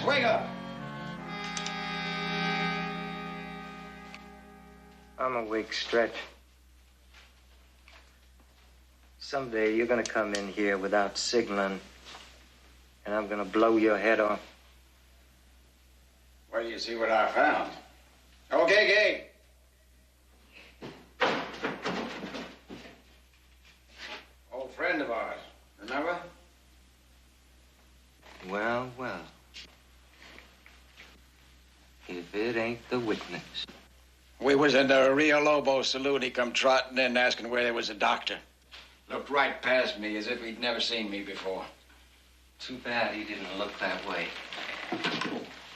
Yes, wake up. I'm awake, Stretch. Someday you're gonna come in here without signaling, and I'm gonna blow your head off. Wait till you see what I found. Okay, Gay. Old friend of ours, remember? Well, well. If it ain't the witness. We was in the Rio Lobo saloon. He come trotting in asking where there was a doctor. Looked right past me as if he'd never seen me before. Too bad he didn't look that way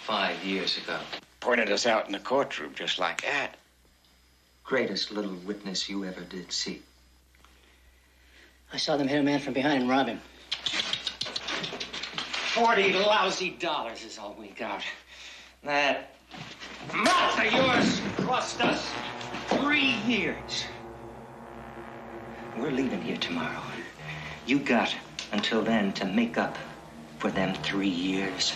5 years ago. Pointed us out in the courtroom just like that. Greatest little witness you ever did see. I saw them hit a man from behind and rob him. $40 lousy is all we got. That mouth of yours cost us 3 years. We're leaving here tomorrow. You got until then to make up for them 3 years.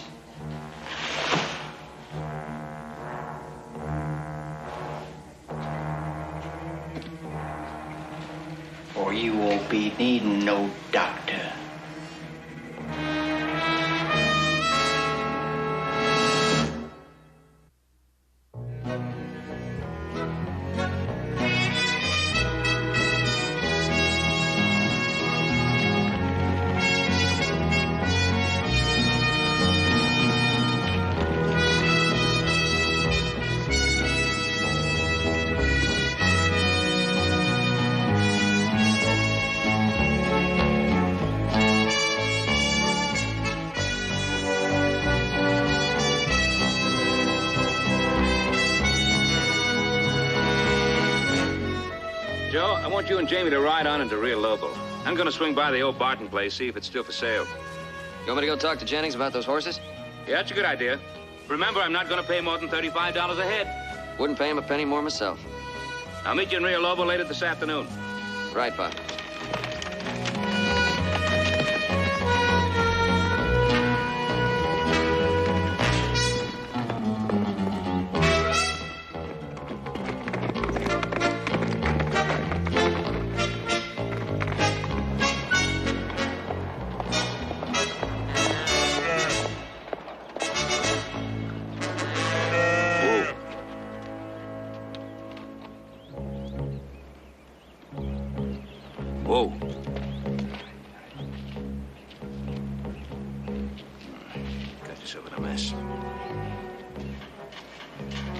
Or you won't be needing no doctor. Joe, I want you and Jamie to ride on into Rio Lobo. I'm going to swing by the old Barton place, see if it's still for sale. You want me to go talk to Jennings about those horses? Yeah, that's a good idea. Remember, I'm not going to pay more than $35 a head. Wouldn't pay him a penny more myself. I'll meet you in Rio Lobo later this afternoon. Right, Pop. Whoa. Got yourself in a mess.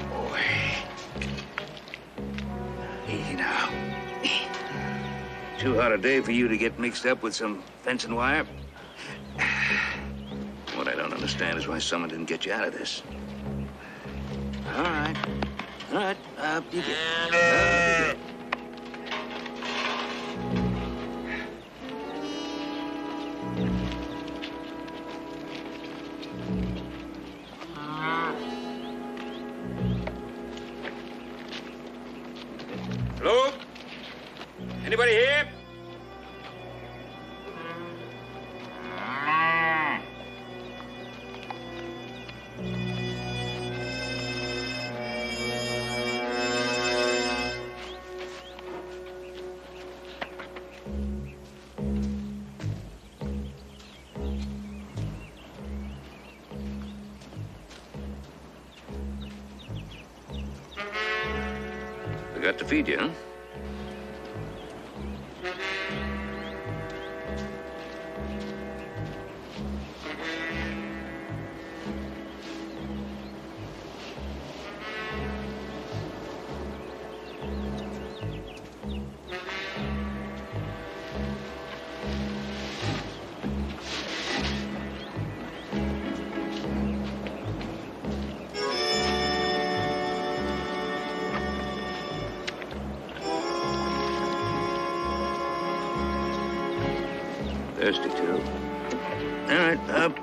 Boy. Easy now. Too hot a day for you to get mixed up with some fencing wire. What I don't understand is why someone didn't get you out of this. All right. All right. Up you get. Up you get. Hello? Anybody here? Forgot to feed you, huh? Thirsty, too. All right, up.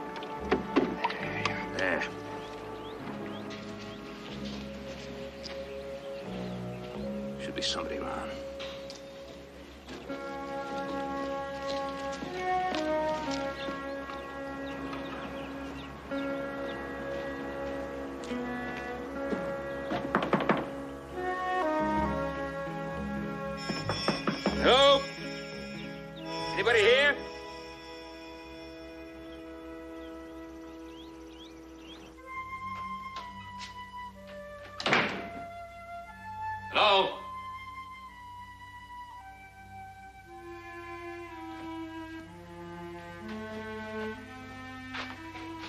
There. Should be somebody around.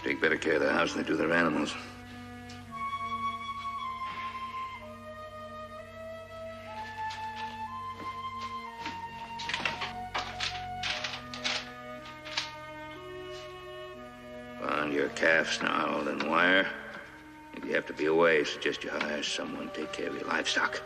take better care of the house than they do their animals. Found your calf snarled in wire. If you have to be away, suggest you hire someone to take care of your livestock.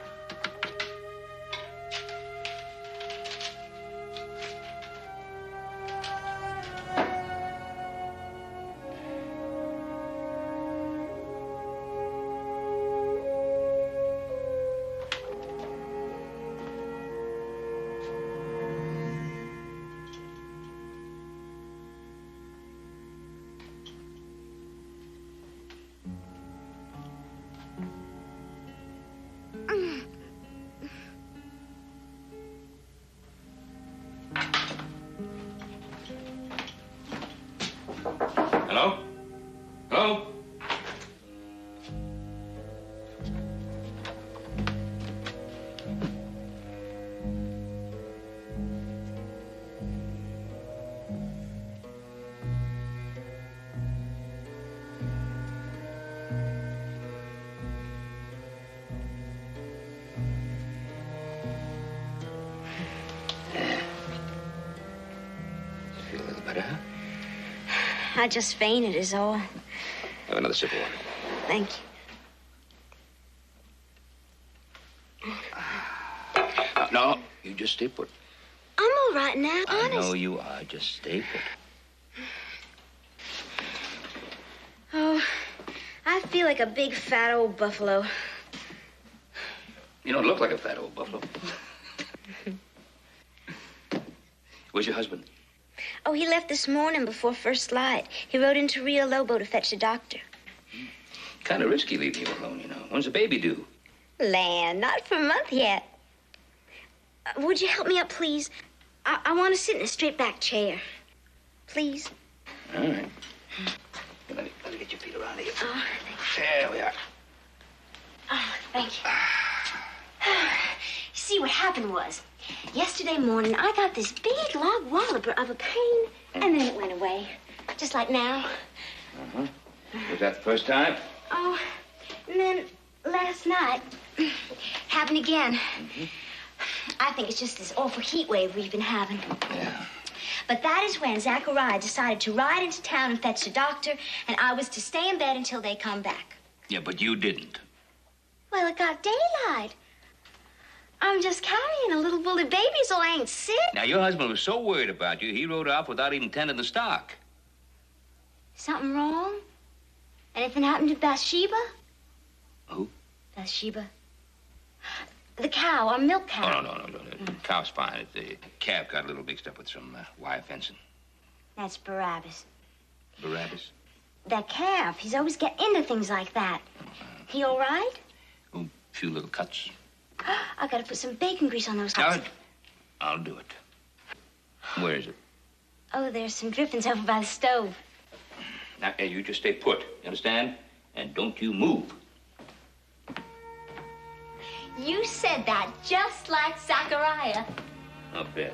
Hello? Hello? Feel a little better, huh? I just fainted is all. Have another sip of water. Thank you. No, you just stay put. I'm all right now, honest. I know you are. Just stay put. Oh, I feel like a big fat old buffalo. You don't look like a fat old buffalo. Where's your husband? Oh, he left this morning before first light. He rode into Rio Lobo to fetch a doctor. Kind of risky leaving you alone, you know. When's the baby due? Land, not for a month yet. Would you help me up, please? I want to sit in a straight back chair. Please. All right. Let me get your feet around here. Oh, There we are. oh, thank you. See, what happened was, yesterday morning, I got this big log walloper of a pain, and then it went away. Just like now. Uh-huh. Was that the first time? Oh, and then last night, happened again. I think it's just this awful heat wave we've been having. Yeah. But that is when Zachariah decided to ride into town and fetch a doctor, and I was to stay in bed until they come back. Yeah, but you didn't. Well, it got daylight. I'm just carrying a little woolly baby, so I ain't sick. Now, your husband was so worried about you, he rode off without even tending the stock. Something wrong? Anything happened to Bathsheba? Who? Bathsheba. The cow, our milk cow. Oh, no. The cow's fine. The calf got a little mixed up with some wire fencing. That's Barabbas. Barabbas? That calf, he's always getting into things like that. He all right? A few little cuts. I gotta put some bacon grease on those cuts. I'll do it. Where is it? Oh, there's some drippings over by the stove. Now, hey, you just stay put. You understand? And don't you move. You said that just like Zachariah. I'll bet.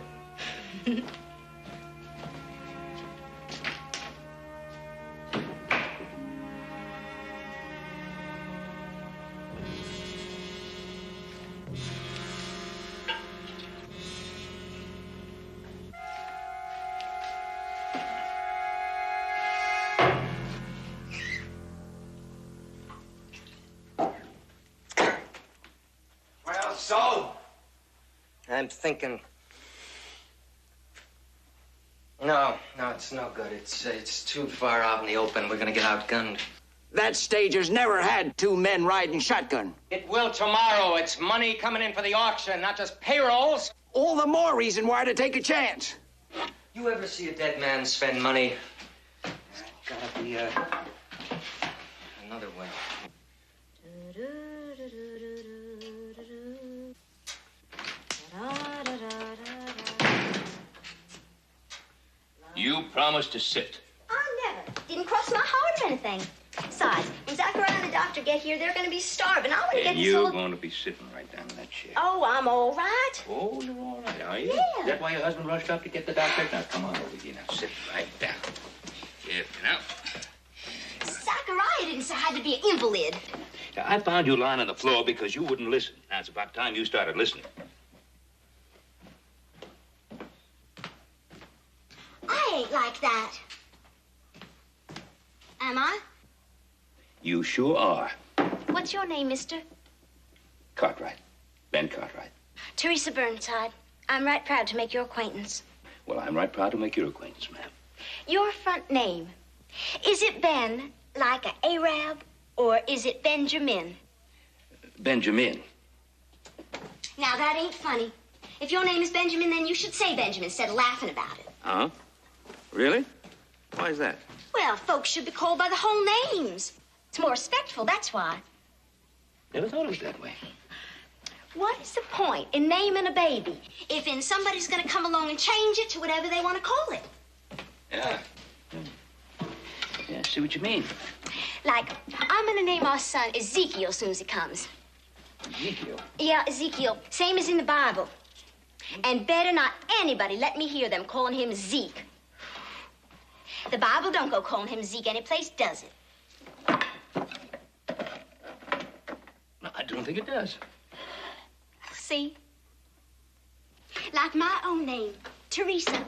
Well, so? I'm thinking. No, it's no good. It's too far out in the open. We're gonna get outgunned. That stager's never had two men riding shotgun. It will tomorrow. It's money coming in for the auction, not just payrolls. All the more reason why to take a chance. You ever see a dead man spend money? Gotta be another way. You promised to sit. I never. Didn't cross my heart or anything. Besides, when Zachariah and the doctor get here, they're gonna be starving. I want to get And this you're little... going to be sitting right down in that chair. Oh, I'm all right. Oh, you're all right, are you? Yeah. Is that why your husband rushed up to get the doctor? Now, come on over here. Now, sit right down. Here, now. guess I had to be an invalid. Yeah, I found you lying on the floor because you wouldn't listen. Now, it's about time you started listening. I ain't like that. Am I? You sure are. What's your name, mister? Cartwright. Ben Cartwright. Teresa Burnside. I'm right proud to make your acquaintance. Well, I'm right proud to make your acquaintance, ma'am. Your front name, is it Ben, like an Arab, or is it Benjamin? Benjamin. Now, that ain't funny. If your name is Benjamin, then you should say Benjamin instead of laughing about it. Huh? Really? Why is that? Well, folks should be called by the whole names. It's more respectful, that's why. Never thought of it that way. What is the point in naming a baby if then somebody's going to come along and change it to whatever they want to call it? Yeah. Yeah, I see what you mean. Like, I'm going to name our son Ezekiel as soon as he comes. Ezekiel? Yeah, Ezekiel. Same as in the Bible. And better not anybody let me hear them calling him Zeke. The Bible don't go calling him Zeke any place, does it? No, I don't think it does. See? Like my own name, Teresa.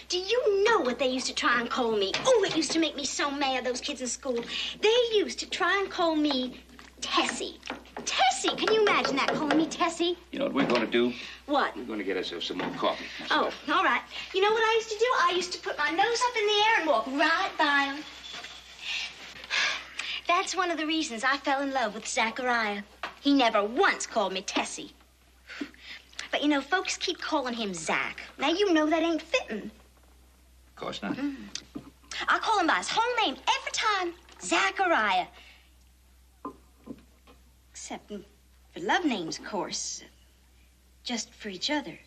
Do you know what they used to try and call me? Oh, it used to make me so mad, those kids in school. They used to try and call me Tessie. Tessie! Can you imagine that, calling me Tessie? You know what we're going to do? What? We're going to get ourselves some more coffee. Oh, all right. You know what I used to do? I used to put my nose up in the air and walk right by them. That's one of the reasons I fell in love with Zachariah. He never once called me Tessie. But, you know, folks keep calling him Zach. Now, you know that ain't fitting. Of course not. I call him by his whole name every time. Zachariah. Except for love names, of course. Just for each other.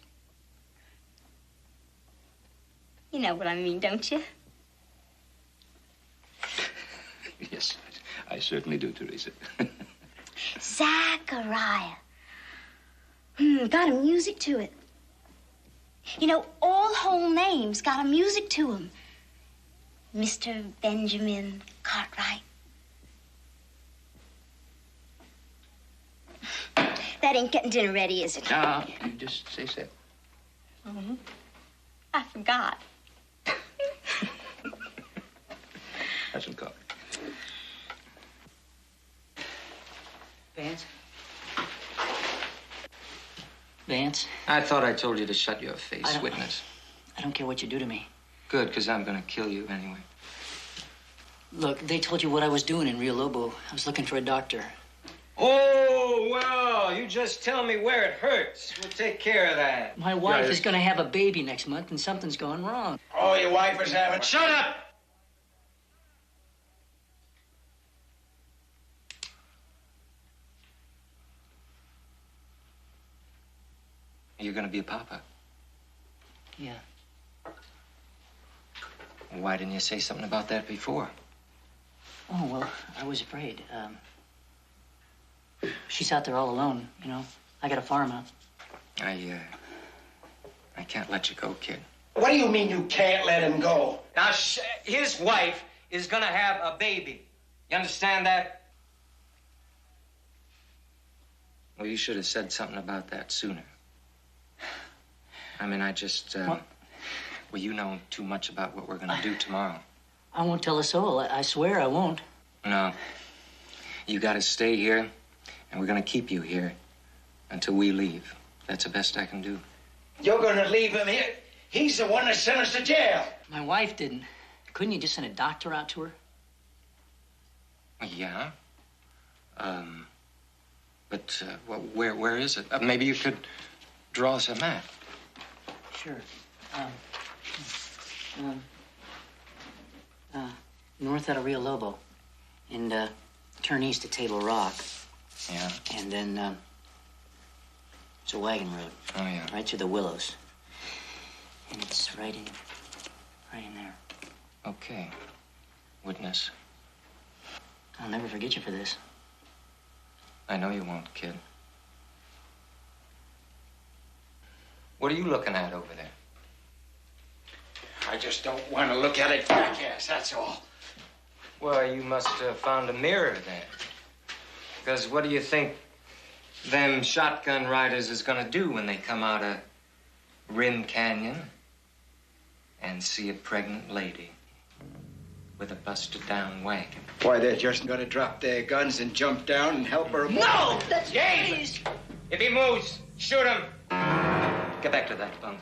You know what I mean, don't you? Yes, I certainly do, Teresa. Zachariah. Got a music to it. You know, all whole names got a music to them. Mr. Benjamin Cartwright. That ain't getting dinner ready, is it? No, you just say so. I forgot. Have some coffee. Vance? Vance? I thought I told you to shut your face, I don't- witness. I don't care what you do to me. Good, because I'm going to kill you anyway. Look, they told you what I was doing in Rio Lobo. I was looking for a doctor. Oh, well, you just tell me where it hurts. We'll take care of that. My wife is going to have a baby next month, and something's going wrong. Oh, your wife is having... Shut up! You're going to be a papa. Yeah. Why didn't you say something about that before? Oh, well, I was afraid. She's out there all alone, you know. I got a farm out. I can't let you go, kid. What do you mean you can't let him go? Now, his wife is gonna have a baby. You understand that? Well, you should have said something about that sooner. I mean, I just, What? Well, you know too much about what we're gonna do tomorrow. I won't tell a soul. I swear I won't. No. You gotta stay here, and we're gonna keep you here until we leave. That's the best I can do. You're gonna leave him here? He's the one that sent us to jail. My wife didn't. Couldn't you just send a doctor out to her? Yeah. But, well, where is it? Maybe you could draw us a map. Sure. North out of Rio Lobo. And, turn east to Table Rock. Yeah. And then, it's a wagon road. Oh, yeah. Right through the willows. And it's right in there. Okay. Witness. I'll never forget you for this. I know you won't, kid. What are you looking at over there? I just don't want to look at it, jackass, that's all. Well, you must have found a mirror then. Because what do you think them shotgun riders is gonna do when they come out of Rim Canyon and see a pregnant lady with a busted-down wagon? Why, they're just gonna drop their guns and jump down and help her. No! That's James! If he moves, shoot him. Get back to that bunk.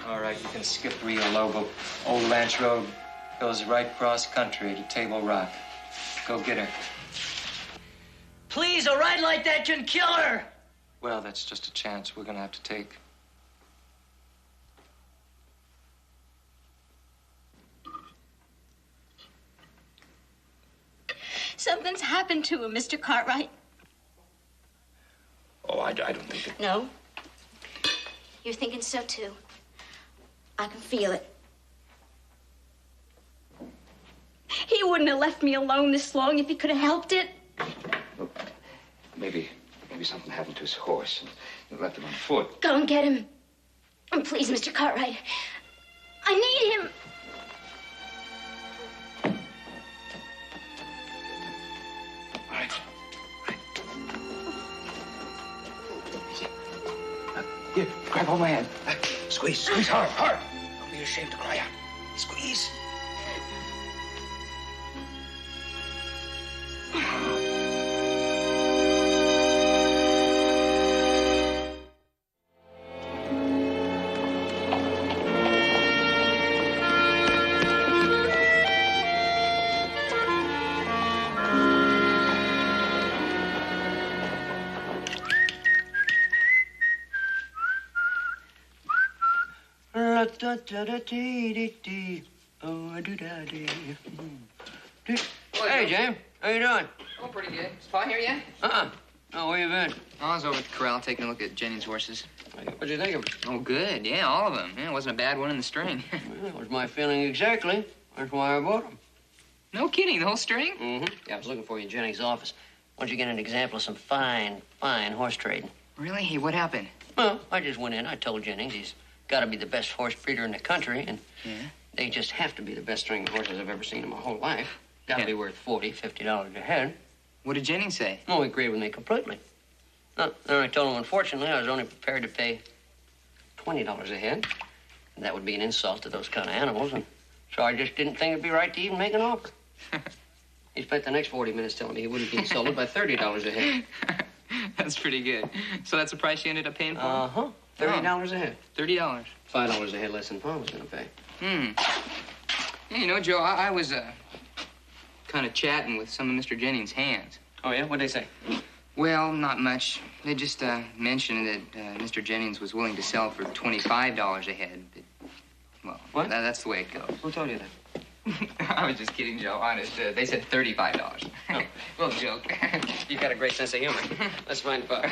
All right, you can skip Rio Lobo. Old Ranch Road goes right across country to Table Rock. Go get her. Please, a ride like that can kill her. Well, that's just a chance we're gonna have to take. Something's happened to him, Mr. Cartwright. Oh, I don't think it. No. You're thinking so, too. I can feel it. He wouldn't have left me alone this long if he could have helped it. Look, maybe something happened to his horse and left him on foot. Go and get him. And please, Mr. Cartwright. I need him. All right. Easy. Here, grab hold of my hand. Squeeze hard, hard. Don't be ashamed to cry out. Squeeze. Hey, James. How you doing? Oh, pretty good. Is Pa here yet? Oh, where you been? Oh, I was over at the corral taking a look at Jennings' horses. What'd you think of it? Oh, good. Yeah, all of them. Yeah, it wasn't a bad one in the string. Well, that was my feeling exactly. That's why I bought them. No kidding, the whole string? Mm-hmm. Yeah, I was looking for you in Jennings' office. Why don't you get an example of some fine horse trading? Really? Hey, what happened? Well, I just went in. I told Jennings he's got to be the best horse breeder in the country, and Yeah? they just have to be the best string of horses I've ever seen in my whole life. Got to Yeah. be worth $40, $50 a head. What did Jennings say? Oh, he agreed with me completely. No, then I told him, unfortunately, I was only prepared to pay $20 a head. And that would be an insult to those kind of animals, and so I just didn't think it'd be right to even make an offer. He spent the next 40 minutes telling me he wouldn't be insulted by $30 a head. That's pretty good. So that's the price you ended up paying for? Uh-huh. $30 a head. $30. $5 a head less than Pa was going to pay. Yeah, you know, Joe, I was kind of chatting with some of Mr. Jennings' hands. Oh, yeah? What'd they say? Well, not much. They just mentioned that Mr. Jennings was willing to sell for $25 a head. But, well, What? That's the way it goes. Who told you that? I was just kidding, Joe. Honest, they said $35. Oh. Well, joke. You've got a great sense of humor. Let's find Pa.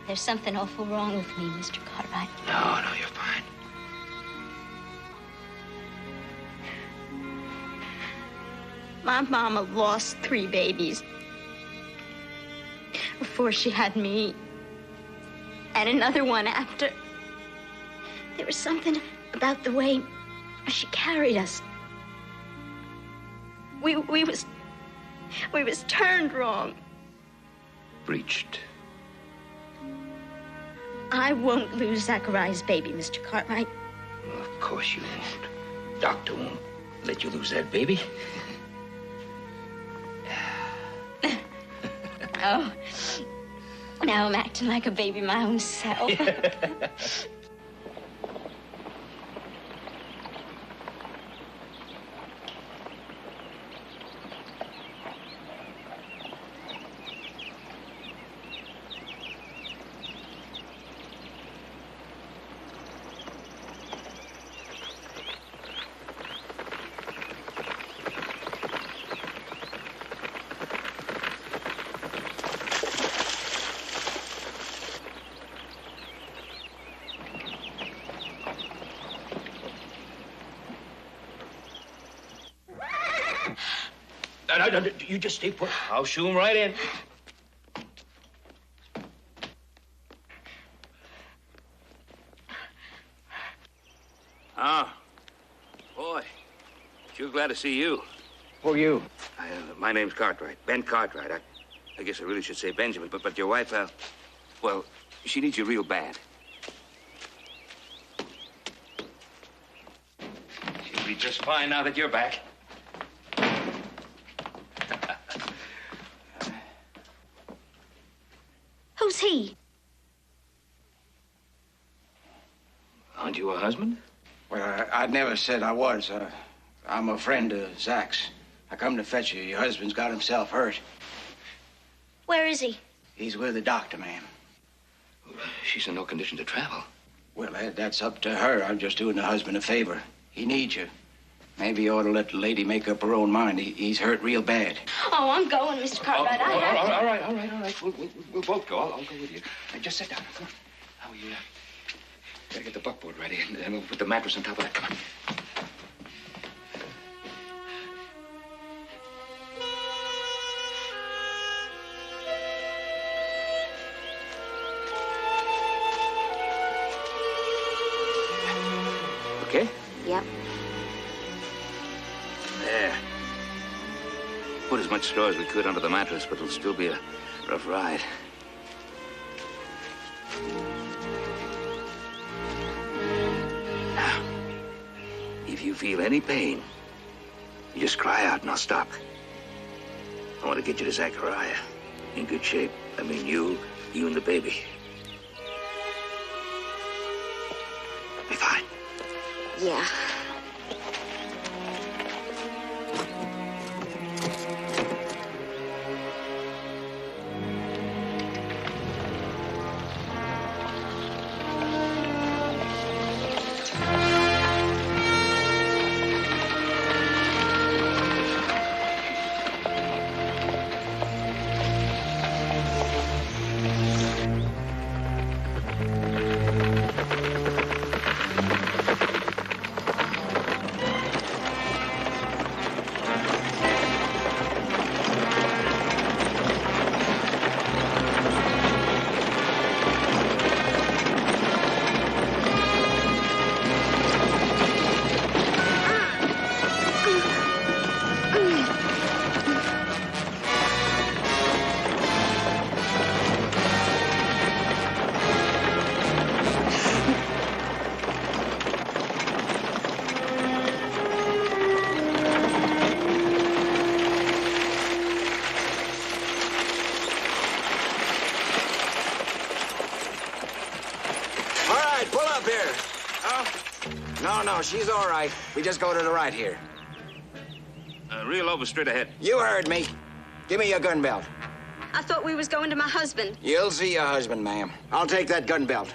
There's something awful wrong with me, Mr. Cartwright. No, you're fine. My mama lost 3 babies before she had me, and another one after. There was something about the way she carried us. We was turned wrong. Breached. I won't lose Zachariah's baby, Mr. Cartwright. Well, of course you won't. Doctor won't let you lose that baby. Oh, now I'm acting like a baby my own self. no, you just stay put. I'll shoo him right in. Ah, boy, sure glad to see you. Who are you? My name's Cartwright, Ben Cartwright. I guess I really should say Benjamin, but your wife, well, she needs you real bad. She'll be just fine now that you're back. Who's he? Aren't you a husband? Well, I never said I was. I'm a friend of Zach's. I come to fetch you. Your husband's got himself hurt. Where is he? He's with the doctor, ma'am. She's in no condition to travel. Well, that's up to her. I'm just doing the husband a favor. He needs you. Maybe you ought to let the lady make up her own mind. He's hurt real bad. Oh, I'm going, Mr. Cartwright. All right. We'll both go. I'll go with you. Just sit down. Come on. Now, we gotta get the buckboard ready, and then we'll put the mattress on top of that. Come on. Okay? Yep. There. Put as much straw as we could under the mattress, but it'll still be a rough ride. Now, if you feel any pain, you just cry out and I'll stop. I want to get you to Zachariah in good shape. I mean, you and the baby. Be fine. Yeah. No, she's all right. We just go to the right here. Rio Lobo straight ahead. You heard me. Give me your gun belt. I thought we was going to my husband. You'll see your husband, ma'am. I'll take that gun belt.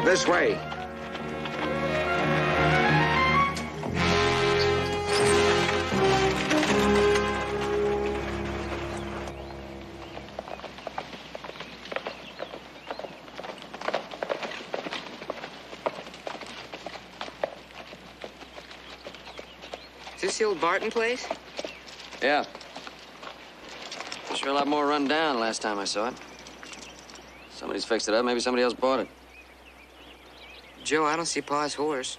This way. Is this the old Barton place? Yeah. Sure a lot more run down last time I saw it. Somebody's fixed it up. Maybe somebody else bought it. Joe, I don't see Pa's horse.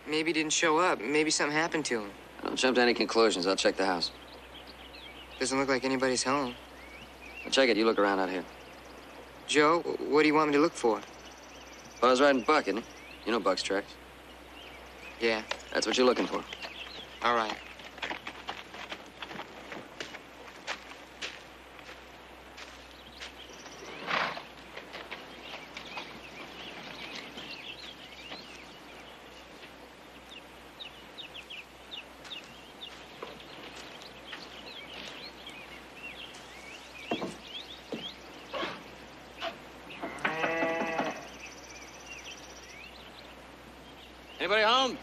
Maybe he didn't show up. Maybe something happened to him. Don't jump to any conclusions. I'll check the house. Doesn't look like anybody's home. I'll check it. You look around out here. Joe, what do you want me to look for? Pa's riding Buck, isn't he? You know Buck's tracks. Yeah, That's what you're looking for. all right. Anybody home?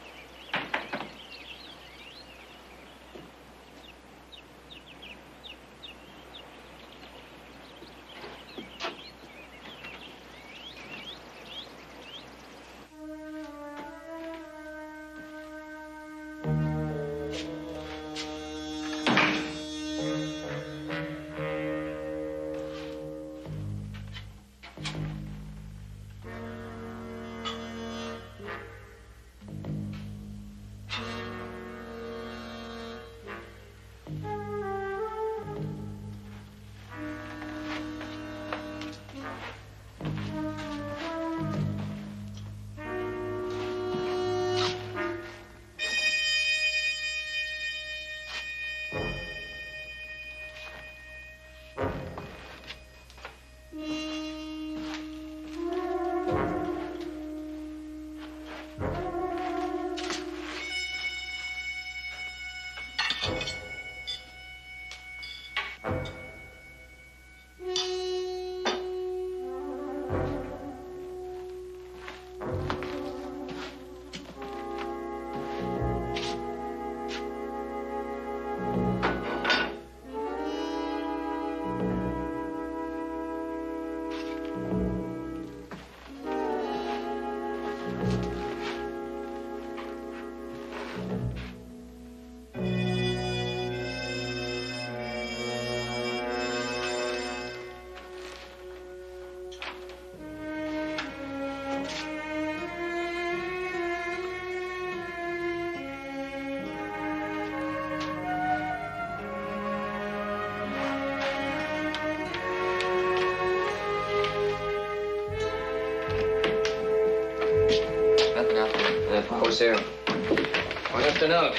Horse here. I have to know.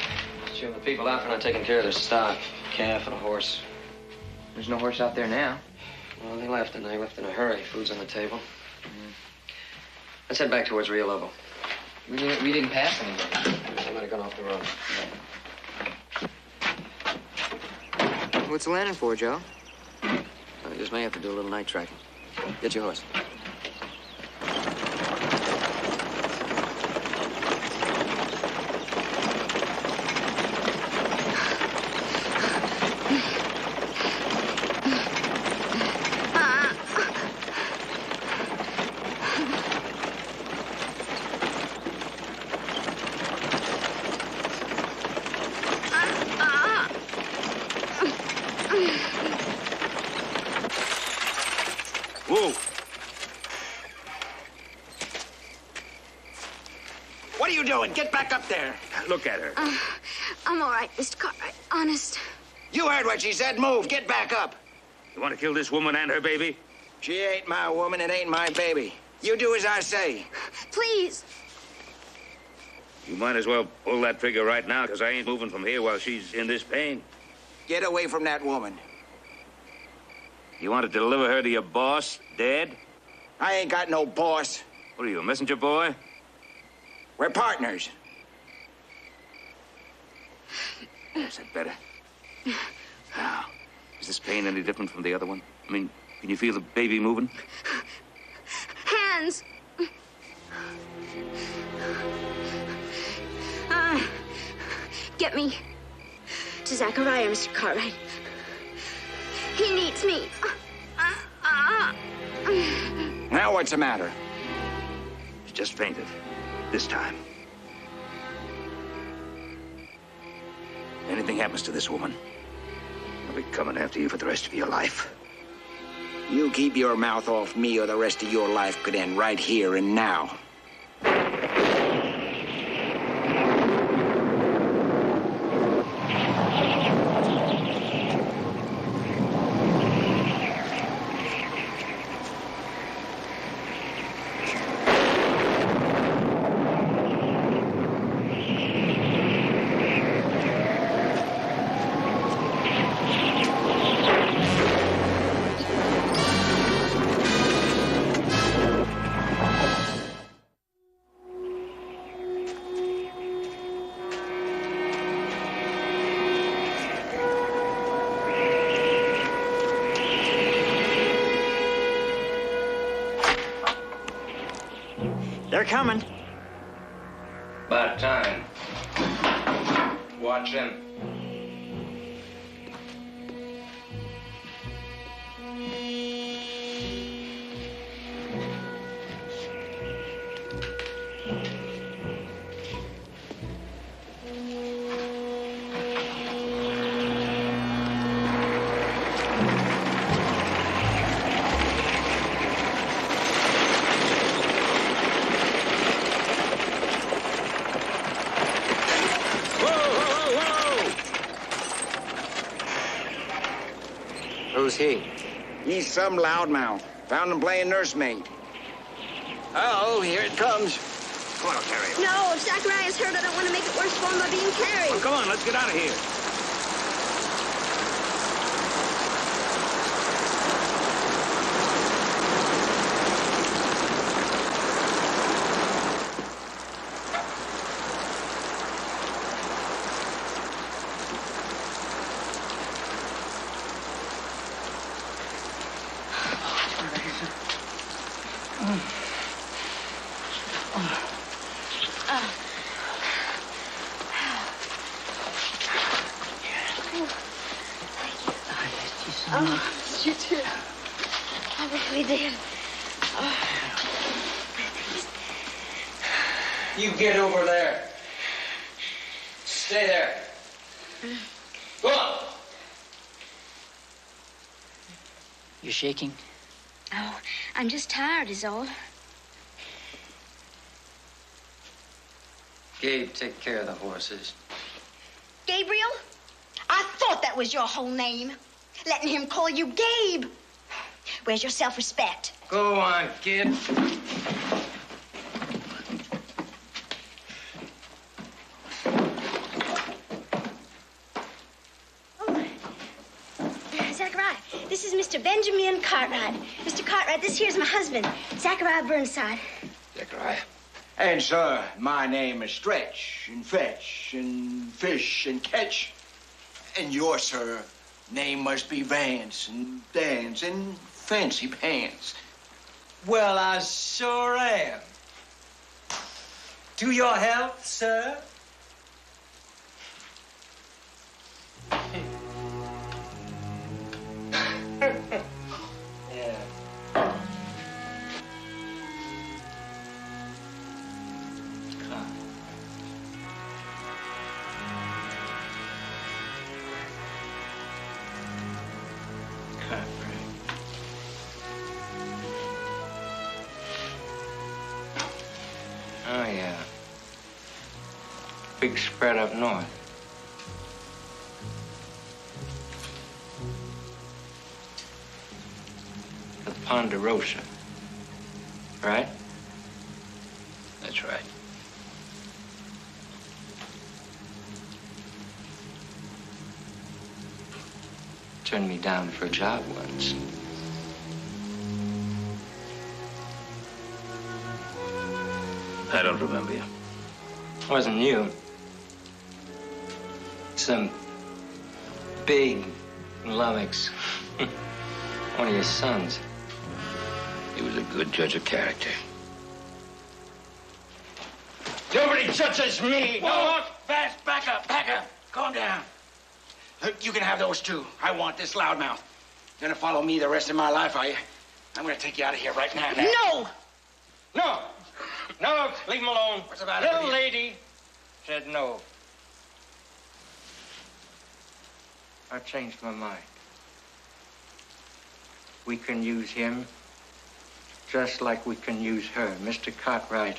Sure, the people out there not taking care of their stock. Calf and a horse. There's no horse out there now. Well, they left, and they left in a hurry. Food's on the table. Let's head back towards Rio Lobo. We didn't pass anybody. They might have gone off the road. What's the lantern for, Joe? I just may have to do a little night tracking. Get your horse. Whoa. What are you doing? Get back up there. Look at her. I'm all right, Mr. Cartwright. Honest. You heard what she said. Move. Get back up. You want to kill this woman and her baby? She ain't my woman. It ain't my baby. You do as I say. Please. You might as well pull that trigger right now, because I ain't moving from here while she's in this pain. Get away from that woman. You want to deliver her to your boss, dead? I ain't got no boss. What are you, a messenger boy? We're partners. Is that better? Now, is this pain any different from the other one? I mean, can you feel the baby moving? Hands. Get me to Zachariah, Mr. Cartwright. He needs me. Now what's the matter? She's just fainted. This time. Anything happens to this woman, I'll be coming after you for the rest of your life. You keep your mouth off me or the rest of your life could end right here and now. They're coming. About time. Watch him. Who's he? He's some loudmouth. Found him playing nursemaid. Uh-oh, here it comes. Come on, I'll carry him. No, if Zachariah's hurt, I don't want to make it worse for him by being carried. Well, come on, let's get out of here. I missed you so Oh, much. you too. I really did. Oh. You get over there. Stay there. Go on. You're shaking? Oh, I'm just tired is all. Gabe, take care of the horses. Gabriel? I thought that was your whole name. Letting him call you Gabe. Where's your self-respect? Go on, kid. Zachariah, this is Mr. Benjamin Cartwright. Mr. Cartwright, this here's my husband, Zachariah Burnside. Zachariah. And, sir, my name is Stretch and Fetch and Fish and Catch. And yours, sir, name must be Vance and Dance and Fancy Pants. Well, I sure am. To your health, sir. Yeah. Oh, yeah. Big spread up north. The Ponderosa. Right? That's right. Turned me down for a job once. I don't remember you. Wasn't you. Some big lummox. One of your sons. He was a good judge of character. Nobody judges me. Whoa, fast, back up. Calm down. Look, you can have those too. I want this loudmouth. You're gonna follow me the rest of my life, are you? I'm gonna take you out of here right now. No! No! No, leave him alone. What's the matter? Little lady said no. I changed my mind. We can use him just like we can use her. Mr. Cartwright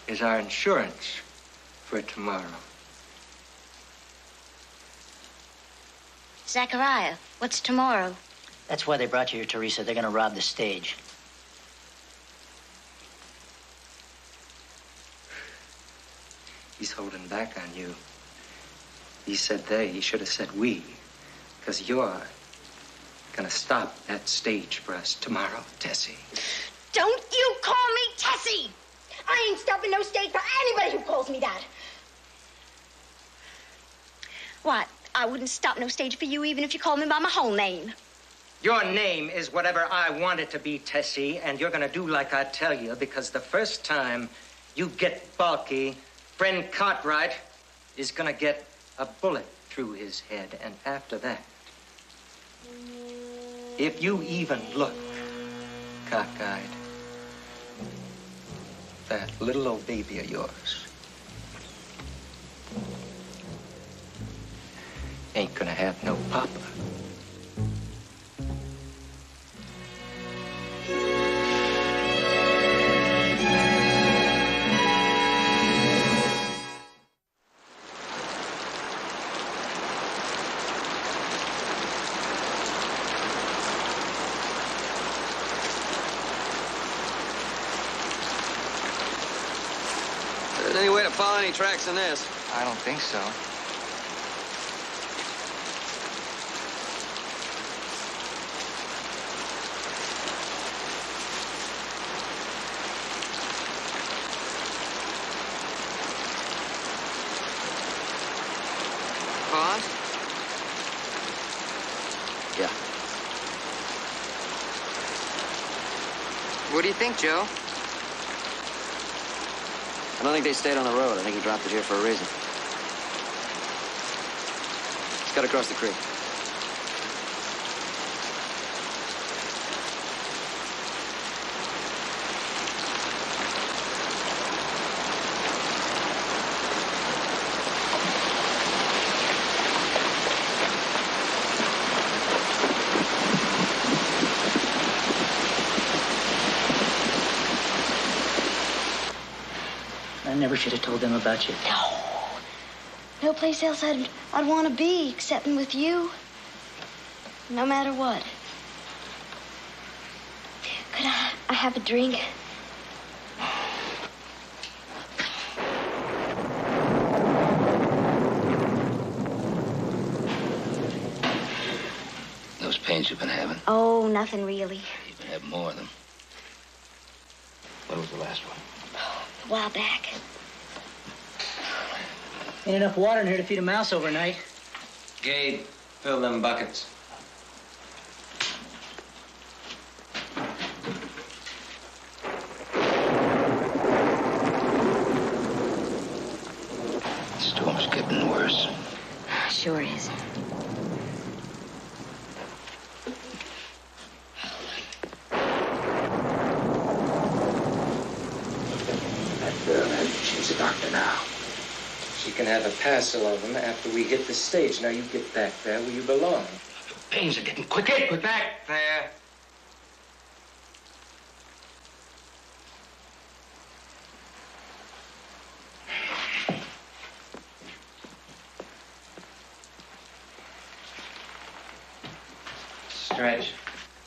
is our insurance for tomorrow. Zachariah, what's tomorrow? That's why they brought you here, Teresa. They're gonna rob the stage. He's holding back on you. He said they. He should have said we. Because you're gonna stop that stage for us tomorrow, Tessie. Don't you call me Tessie! I ain't stopping no stage for anybody who calls me that. What? I wouldn't stop no stage for you even if you called me by my whole name. Your name is whatever I want it to be, Tessie, and you're gonna do like I tell you, because the first time you get bulky, friend Cartwright is gonna get a bullet through his head, and after that, if you even look cockeyed, that little old baby of yours ain't gonna have no papa. Any way to follow any tracks in this? I don't think so. Pause? Yeah. What do you think, Joe? I don't think they stayed on the road. I think he dropped it here for a reason. Got to cross the creek. I never should have told them about you. No place else I'd want to be except with you. No matter what. Could I have a drink? Those pains you've been having, Oh, nothing really. you've been having more of them. When was the last one? A while back. Ain't enough water in here to feed a mouse overnight. Gabe, fill them buckets. The storm's getting worse. Sure is. That girl, she's a doctor now. She can have a parcel of them after we hit the stage. Now you get back there where you belong. The pains are getting quicker. Get back there. Stretch.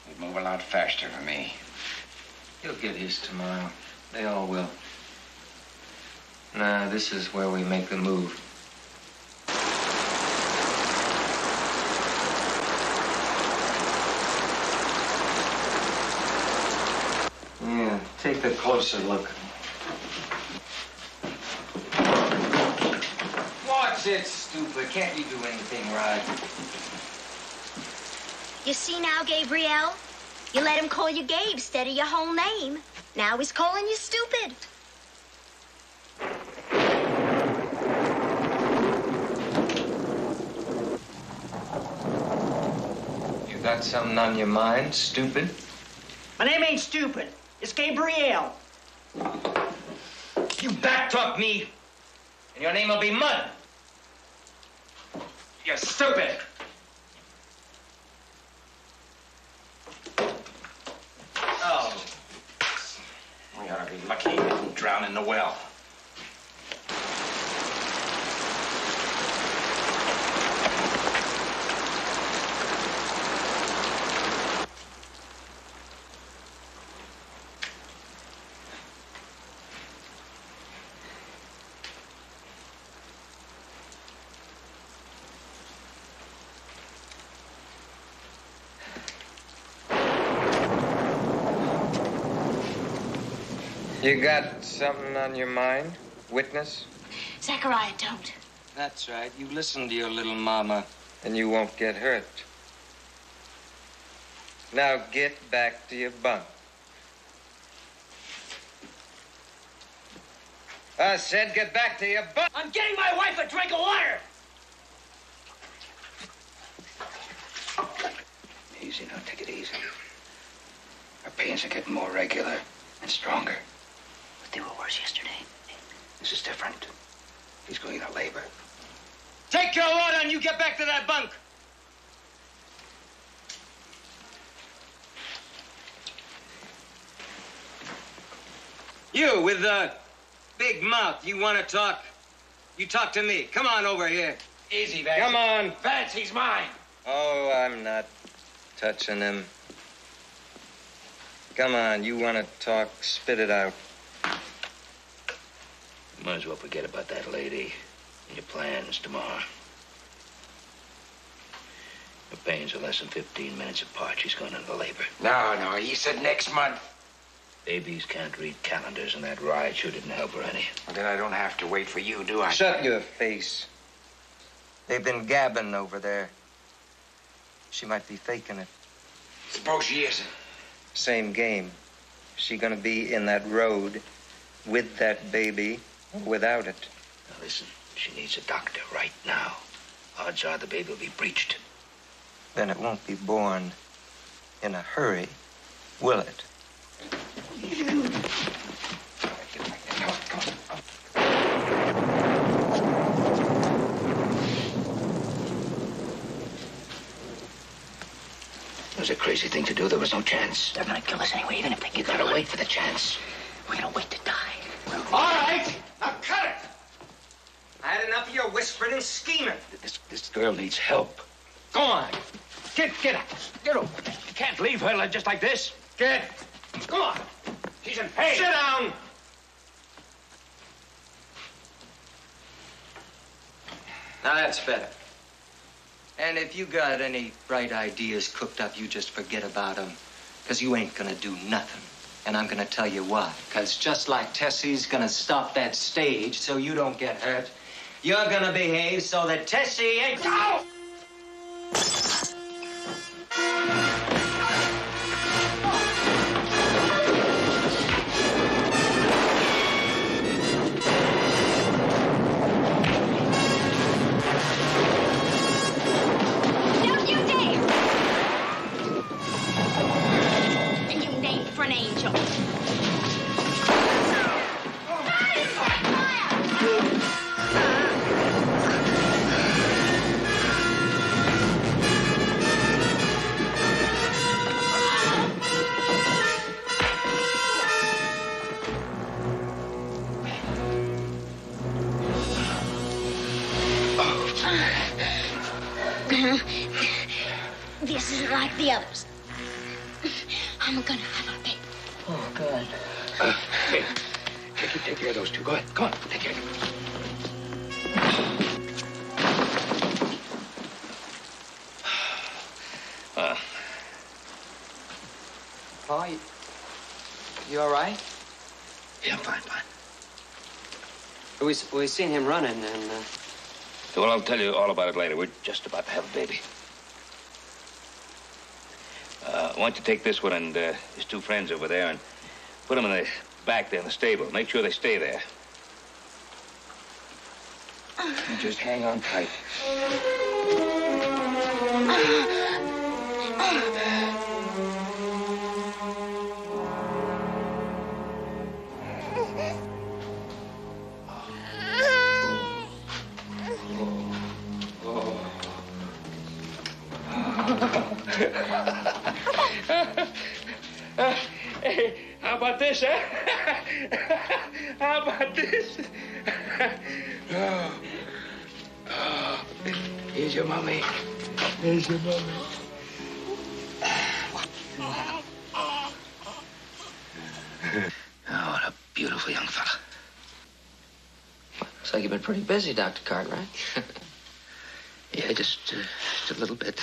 He'd move a lot faster for me. He'll get his tomorrow. They all will. Nah, this is where we make the move. Yeah, take a closer look. Watch it, stupid. Can't you do anything right? You see now, Gabriel? You let him call you Gabe instead of your whole name. Now he's calling you stupid. You got something on your mind, stupid? My name ain't stupid. It's Gabriel. You backtalk me, and your name will be Mud. You're stupid. Oh. We ought to be lucky he didn't drown in the well. You got something on your mind, witness? Zachariah, don't. That's right. You listen to your little mama, and you won't get hurt. Now get back to your bunk. I said get back to your bunk. I'm getting my wife a drink of water. Easy now, take it easy. Her pains are getting more regular and stronger. But they were worse yesterday. This is different. He's going into labor. Take your order and you get back to that bunk. You with the big mouth, you want to talk? You talk to me. Come on over here. Easy, Vance. Come on. Vance, he's mine. Oh, I'm not touching him. Come on, you want to talk, spit it out. You might as well forget about that lady and your plans tomorrow. Her pains are less than 15 minutes apart. She's going into labor. No, he said next month. Babies can't read calendars, and that ride sure didn't help her any. Well, then I don't have to wait for you, do I? Shut your face. They've been gabbing over there. She might be faking it. Suppose she isn't. Same game. She gonna be in that road with that baby or without it? Now listen, she needs a doctor right now. odds are the baby will be breached. Then it won't be born in a hurry, will it? It was a crazy thing to do. There was no chance. They're gonna kill us anyway, even if they You get gotta wait for the chance. We're gonna wait to die. All right, now cut it. I had enough of your whispering and scheming. This girl needs help. Go on. Get up. Get over. You can't leave her just like this. Get. Go on. She's in pain. Sit down. Now that's better. And if you got any bright ideas cooked up, you just forget about them. Because you ain't gonna do nothing. And I'm gonna tell you why. Because just like Tessie's gonna stop that stage so you don't get hurt, you're gonna behave so that Tessie ain't... Ow! Don't you dare! And you named for an angel. This isn't like the others. I'm gonna have a baby. Oh, God. Hey, take care of those two. Go ahead. Come on, take care of them. Paul, you all right? Yeah, I'm fine. We seen him running, and Well, I'll tell you all about it later. We're just about to have a baby. Why don't you take this one and his two friends over there and put them in the back there in the stable. Make sure they stay there. And just hang on tight. Hey, how about this, huh? How about this? Here's your mommy. Here's your mommy. Oh, what a beautiful young fella. looks like you've been pretty busy, Dr. Cartwright. Yeah, just a little bit.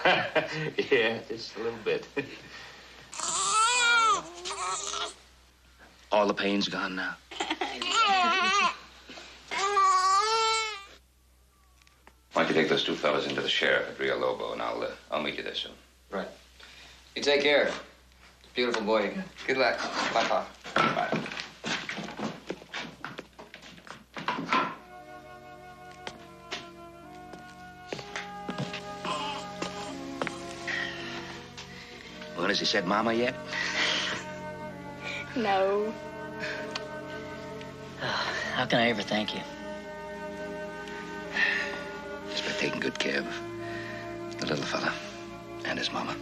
Yeah, just a little bit. All the pain's gone now. Why don't you take those two fellas into the sheriff at Rio Lobo, and I'll meet you there soon. Right. You take care. Beautiful boy. Good luck. Bye, Pa. Bye. Well, has he said Mama yet? No. How can I ever thank you? Just by taking good care of the little fella and his mama.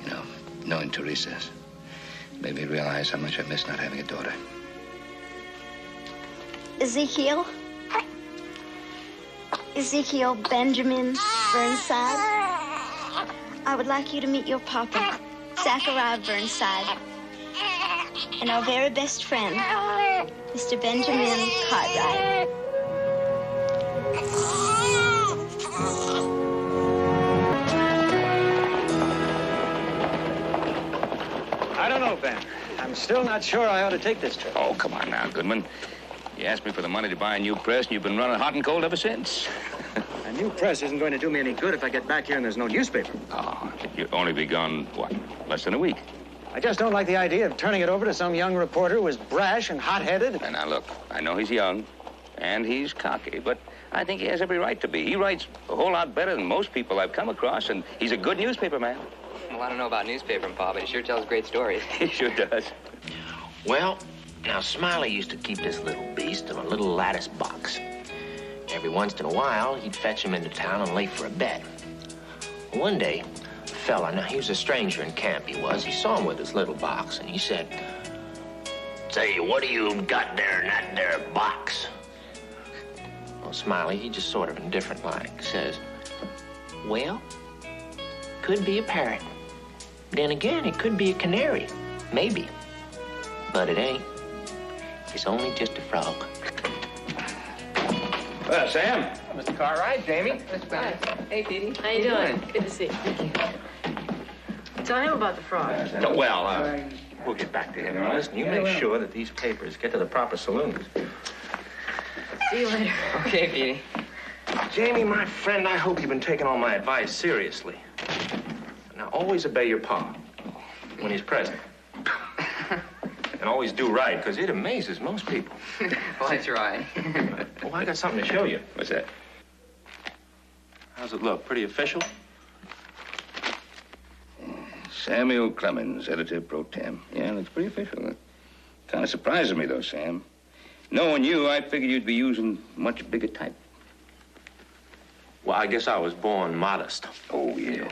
You know, knowing Teresa made me realize how much I miss not having a daughter. Ezekiel Benjamin Burnside. I would like you to meet your papa, Zachariah Burnside, and our very best friend, Mr. Benjamin Cartwright. I don't know, Ben. I'm still not sure I ought to take this trip. Oh, come on now, Goodman. You asked me for the money to buy a new press, and you've been running hot and cold ever since. A new press isn't going to do me any good if I get back here and there's no newspaper. Oh, you'll only be gone, what, less than a week? I just don't like the idea of turning it over to some young reporter who is brash and hot-headed. And now, look, I know he's young, And he's cocky, but I think he has every right to be. He writes a whole lot better than most people I've come across, and he's a good newspaper man. Well, I don't know about newspapering, Pa, but he sure tells great stories. He sure does. Well, now Smiley used to keep this little beast in a little lattice box. Every once in a while, he'd fetch him into town and lay for a bet. One day, a fella, now he was a stranger in camp, he saw him with his little box, and he said, "Say, what do you got there in that there box?" Well, Smiley, he just sort of indifferent like says, "Well, could be a parrot. Then again, it could be a canary. Maybe. But it ain't. It's only just a frog." Well, Sam. Mr. Cartwright, Jamie. Hey, Petey. How you doing? Good to see you. Tell him about the frog. We'll get back to him. Now, listen, you make sure that these papers get to the proper saloons. See you later. Okay, Petey. Jamie, my friend, I hope you've been taking all my advice seriously. Now, always obey your pa when he's present. And always do right, because it amazes most people. Well, I try. Oh, I got something to show you. What's that? How's it look? Pretty official? Samuel Clemens, editor pro tem. Yeah, looks pretty official. That kind of surprises me, though, Sam. Knowing you, I figured you'd be using much bigger type. Well, I guess I was born modest. Oh, yeah.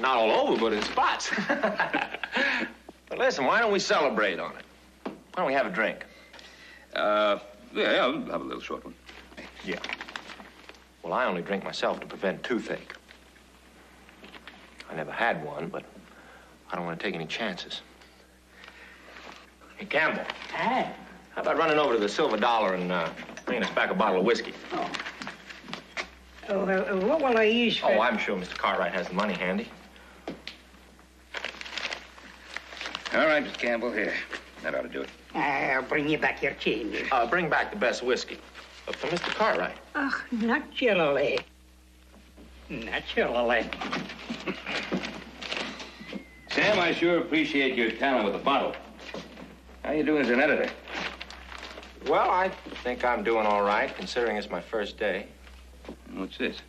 Not all over, but in spots. But listen, why don't we celebrate on it? Why don't we have a drink? Yeah, I'll have a little short one. Yeah. Well, I only drink myself to prevent toothache. I never had one, but I don't want to take any chances. Hey, Campbell. Hey. How about running over to the Silver Dollar and bringing us back a bottle of whiskey? What will I use for... Oh, I'm sure Mr. Cartwright has the money handy. All right, Mr. Campbell, here. That ought to do it. I'll bring you back your change. Bring back the best whiskey. But for Mr. Cartwright. Oh, naturally. Naturally. Sam, I sure appreciate your talent with the bottle. How you doing as an editor? Well, I think I'm doing all right, considering it's my first day. What's this?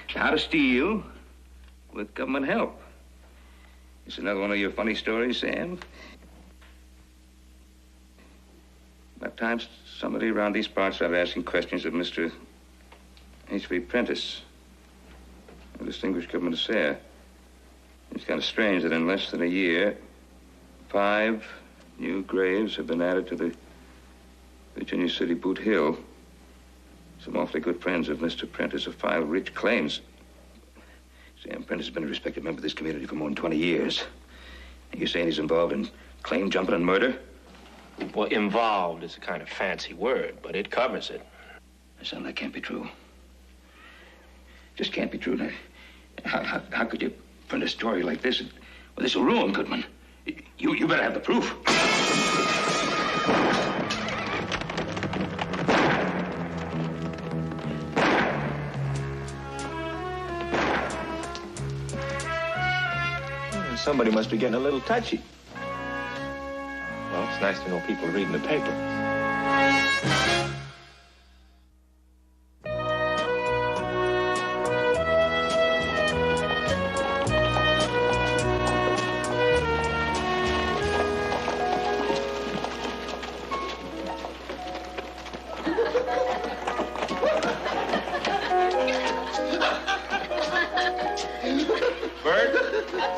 How to steal with government help. It's another one of your funny stories, Sam. About time somebody around these parts started asking questions of Mr. H.V. Prentice, a distinguished government affair. It's kind of strange that in less than a year, 5 new graves have been added to the Virginia City Boot Hill. Some awfully good friends of Mr. Prentice have filed rich claims. Sam Prentice has been a respected member of this community for more than 20 years. You're saying he's involved in claim jumping and murder? Well, involved is a kind of fancy word, but it covers it. Son, that can't be true. Just can't be true. Now, how could you print a story like this? Well, this will ruin Goodman. You better have the proof. Somebody must be getting a little touchy. Well, it's nice to know people are reading the paper. Bert,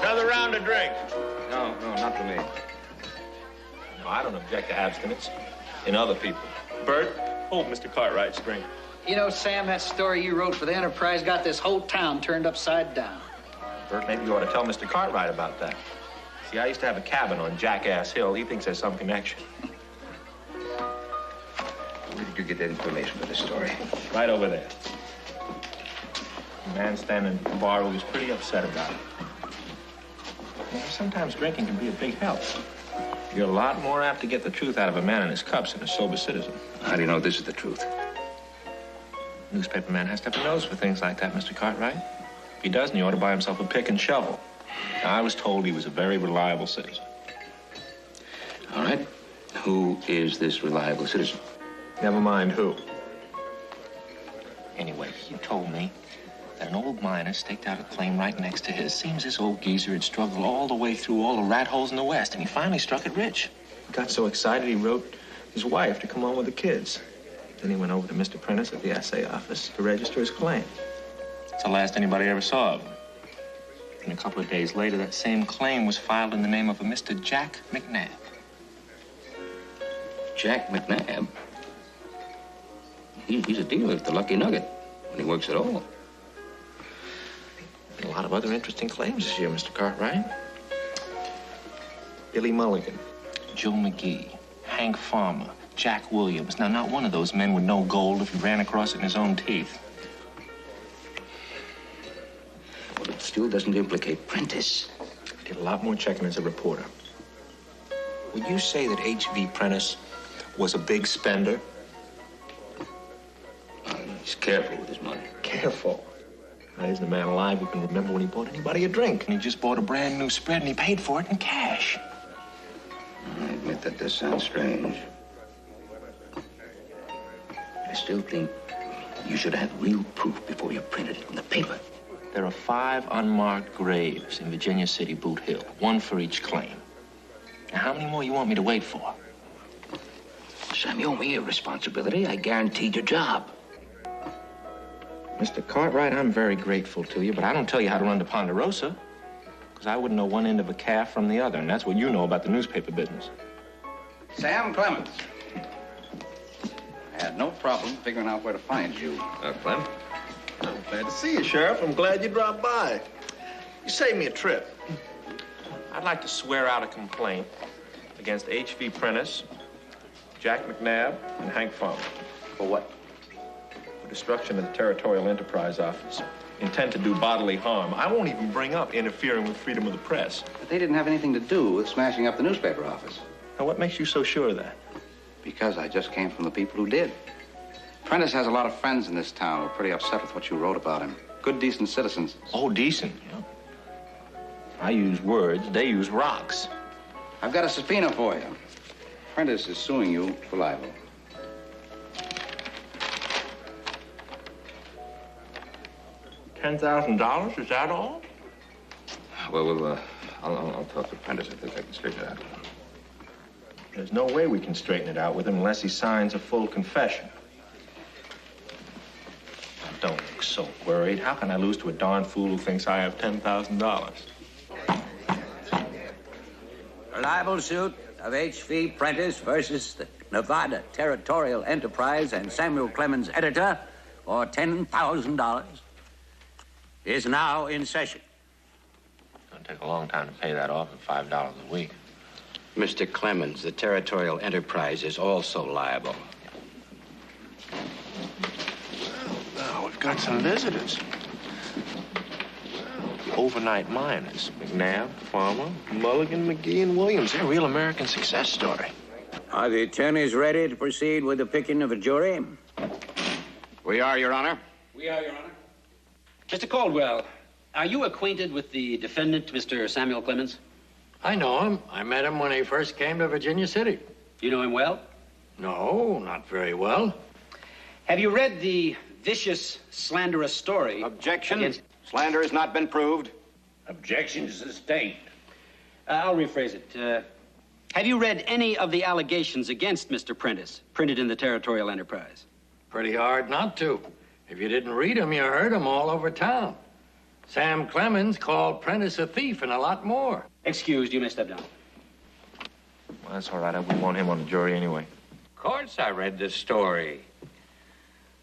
another round of drinks. No, not for me. No, I don't object to abstinence in other people. Bert, hold Mr. Cartwright's drink. You know, Sam, that story you wrote for the Enterprise got this whole town turned upside down. Bert, maybe you ought to tell Mr. Cartwright about that. See, I used to have a cabin on Jackass Hill. He thinks there's some connection. Where did you get that information for this story? Right over there. A man standing at the bar who was pretty upset about it. You know, sometimes drinking can be a big help. You're a lot more apt to get the truth out of a man in his cups than a sober citizen. How do you know this is the truth? Newspaper man has to have a nose for things like that, Mr. Cartwright. If he doesn't, he ought to buy himself a pick and shovel. Now, I was told he was a very reliable citizen. All right. Who is this reliable citizen? Never mind who. Anyway, he told me that an old miner staked out a claim right next to his. Seems this old geezer had struggled all the way through all the rat holes in the West, and he finally struck it rich. He got so excited he wrote his wife to come on with the kids. Then he went over to Mr. Prentice at the assay office to register his claim. It's the last anybody ever saw of him. And a couple of days later, that same claim was filed in the name of a Mr. Jack McNabb. Jack McNabb? He's a dealer at the Lucky Nugget when he works at all. A lot of other interesting claims this year, Mr. Cartwright. Billy Mulligan. Joe McGee. Hank Farmer. Jack Williams. Now, not one of those men would know gold if he ran across it in his own teeth. Well, it still doesn't implicate Prentice. I did a lot more checking as a reporter. Would you say that H.V. Prentice was a big spender? He's careful with his money. Careful? There isn't a man alive who can remember when he bought anybody a drink. And he just bought a brand new spread and he paid for it in cash. I admit that does sound strange. I still think you should have real proof before you printed it in the paper. There are 5 unmarked graves in Virginia City, Boot Hill. 1 for each claim. Now, how many more you want me to wait for? Sam, you owe me a responsibility. I guaranteed your job. Mr. Cartwright, I'm very grateful to you, but I don't tell you how to run the Ponderosa, because I wouldn't know one end of a calf from the other, and that's what you know about the newspaper business. Sam Clemens. I had no problem figuring out where to find you. Clem? I'm glad to see you, Sheriff. I'm glad you dropped by. You saved me a trip. I'd like to swear out a complaint against H.V. Prentice, Jack McNabb, and Hank Farmer. For what? For destruction of the Territorial Enterprise Office. Intent to do bodily harm. I won't even bring up interfering with freedom of the press. But they didn't have anything to do with smashing up the newspaper office. Now, what makes you so sure of that? Because I just came from the people who did. Prentice has a lot of friends in this town who are pretty upset with what you wrote about him. Good, decent citizens. Oh, decent, yeah. I use words, they use rocks. I've got a subpoena for you. Prentice is suing you for libel. $10,000, is that all? Well, I'll talk to Prentice. I think I can straighten it out. There's no way we can straighten it out with him unless he signs a full confession. Now, don't look so worried. How can I lose to a darn fool who thinks I have $10,000? A libel suit of H.V. Prentice versus the Nevada Territorial Enterprise and Samuel Clemens, editor, for $10,000 is now in session. It'll take a long time to pay that off at $5 a week. Mr. Clemens, the Territorial Enterprise is also liable. Now, we've got some visitors. The overnight miners. McNabb, Farmer, Mulligan, McGee, and Williams. They're a real American success story. Are the attorneys ready to proceed with the picking of a jury? We are, Your Honor. We are, Your Honor. Mr. Caldwell, are you acquainted with the defendant, Mr. Samuel Clemens? I know him. I met him when he first came to Virginia City. You know him well? No, not very well. Have you read the vicious, slanderous story? Objection. Slander has not been proved. Objection sustained. I'll rephrase it. Have you read any of the allegations against Mr. Prentice, printed in the Territorial Enterprise? Pretty hard not to. If you didn't read them, you heard them all over town. Sam Clemens called Prentice a thief and a lot more. Excused, you may step down. Well, that's all right. I wouldn't want him on the jury anyway. Of course I read the story.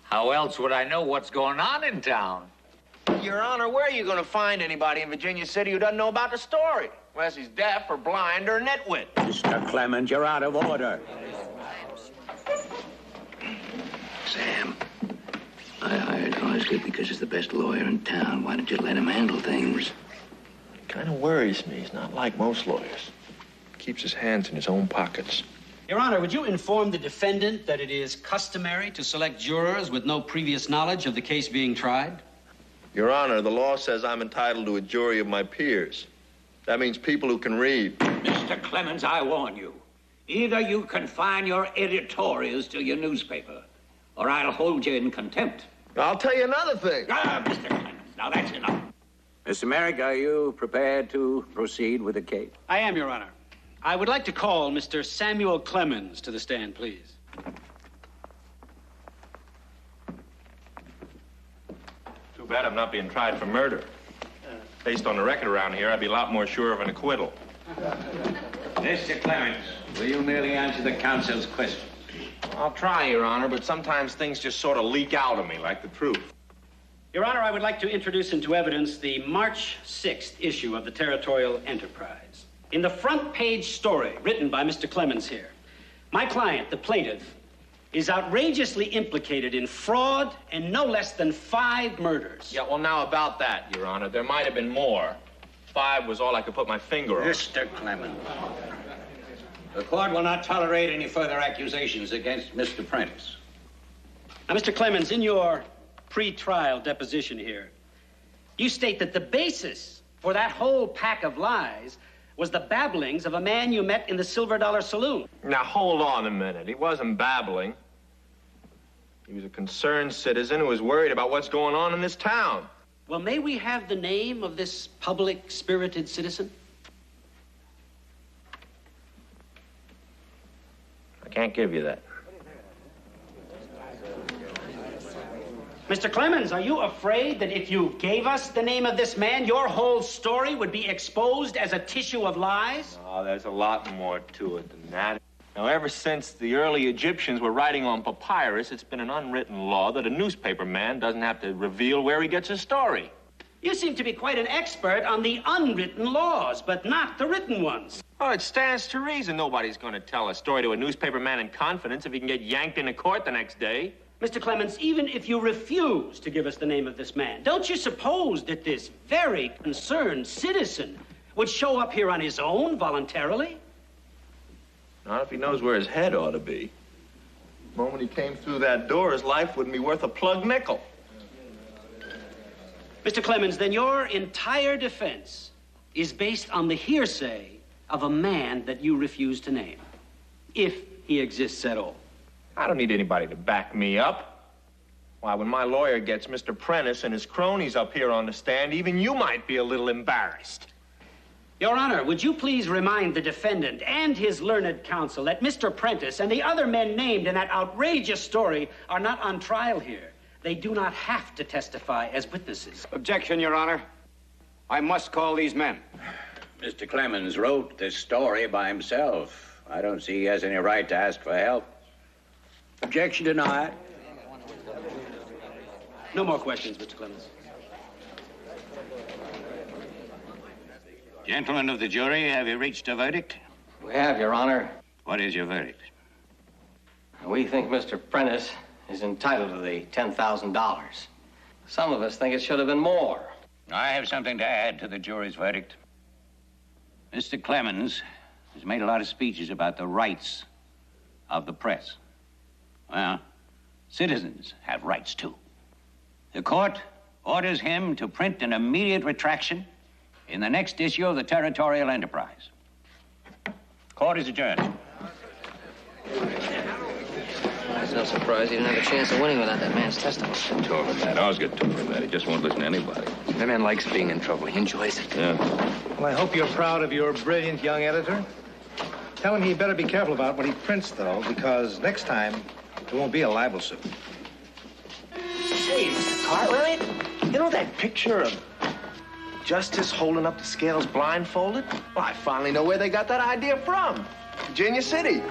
How else would I know what's going on in town? Your Honor, where are you going to find anybody in Virginia City who doesn't know about the story? Unless he's deaf or blind or a nitwit. Mr. Clemens, you're out of order. Sam, I hired Horsley because he's the best lawyer in town. Why don't you let him handle things? It kind of worries me. He's not like most lawyers. Keeps his hands in his own pockets. Your Honor, would you inform the defendant that it is customary to select jurors with no previous knowledge of the case being tried? Your Honor, the law says I'm entitled to a jury of my peers. That means people who can read. Mr. Clemens, I warn you. Either you confine your editorials to your newspaper, or I'll hold you in contempt. I'll tell you another thing. Mr. Clemens, now that's enough. Mr. Merrick, are you prepared to proceed with the case? I am, Your Honor. I would like to call Mr. Samuel Clemens to the stand, please. Too bad I'm not being tried for murder. Based on the record around here, I'd be a lot more sure of an acquittal. Mr. Clemens, will you merely answer the counsel's question? I'll try, Your Honor, but sometimes things just sort of leak out of me like the truth. Your Honor, I would like to introduce into evidence the March 6th issue of the Territorial Enterprise. In the front page story written by Mr. Clemens here, my client, the plaintiff, is outrageously implicated in fraud and no less than 5 murders. Yeah, well, now about that, Your Honor, there might have been more. 5 was all I could put my finger on. Mr. Clemens, the court will not tolerate any further accusations against Mr. Prentice. Now, Mr. Clemens, in your pre-trial deposition here, you state that the basis for that whole pack of lies was the babblings of a man you met in the Silver Dollar Saloon. Now, hold on a minute. He wasn't babbling. He was a concerned citizen who was worried about what's going on in this town. Well, may we have the name of this public-spirited citizen? I can't give you that. Mr. Clemens, are you afraid that if you gave us the name of this man, your whole story would be exposed as a tissue of lies? Oh, there's a lot more to it than that. Now, ever since the early Egyptians were writing on papyrus, it's been an unwritten law that a newspaper man doesn't have to reveal where he gets his story. You seem to be quite an expert on the unwritten laws, but not the written ones. Oh, it stands to reason nobody's going to tell a story to a newspaper man in confidence if he can get yanked into court the next day. Mr. Clemens, even if you refuse to give us the name of this man, don't you suppose that this very concerned citizen would show up here on his own voluntarily? Not if he knows where his head ought to be. The moment he came through that door, his life wouldn't be worth a plug nickel. Mr. Clemens, then your entire defense is based on the hearsay of a man that you refuse to name, if he exists at all. I don't need anybody to back me up. Why, when my lawyer gets Mr. Prentice and his cronies up here on the stand, even you might be a little embarrassed. Your Honor, would you please remind the defendant and his learned counsel that Mr. Prentice and the other men named in that outrageous story are not on trial here. They do not have to testify as witnesses. Objection, Your Honor. I must call these men. Mr. Clemens wrote this story by himself. I don't see he has any right to ask for help. Objection denied. No more questions, Mr. Clemens. Gentlemen of the jury, have you reached a verdict? We have, Your Honor. What is your verdict? We think Mr. Prentice is entitled to the $10,000. Some of us think it should have been more. I have something to add to the jury's verdict. Mr. Clemens has made a lot of speeches about the rights of the press. Well, citizens have rights, too. The court orders him to print an immediate retraction in the next issue of the Territorial Enterprise. Court is adjourned. I'm so surprised he didn't have a chance of winning without that man's testimony. Talk of that. Ours get talk of that. He just won't listen to anybody. That man likes being in trouble. He enjoys it. Yeah. Well, I hope you're proud of your brilliant young editor. Tell him he better be careful about what he prints, though, because next time there won't be a libel suit. Say, Mr. Cartwright, you know that picture of Justice holding up the scales blindfolded? Well, I finally know where they got that idea from. Virginia City.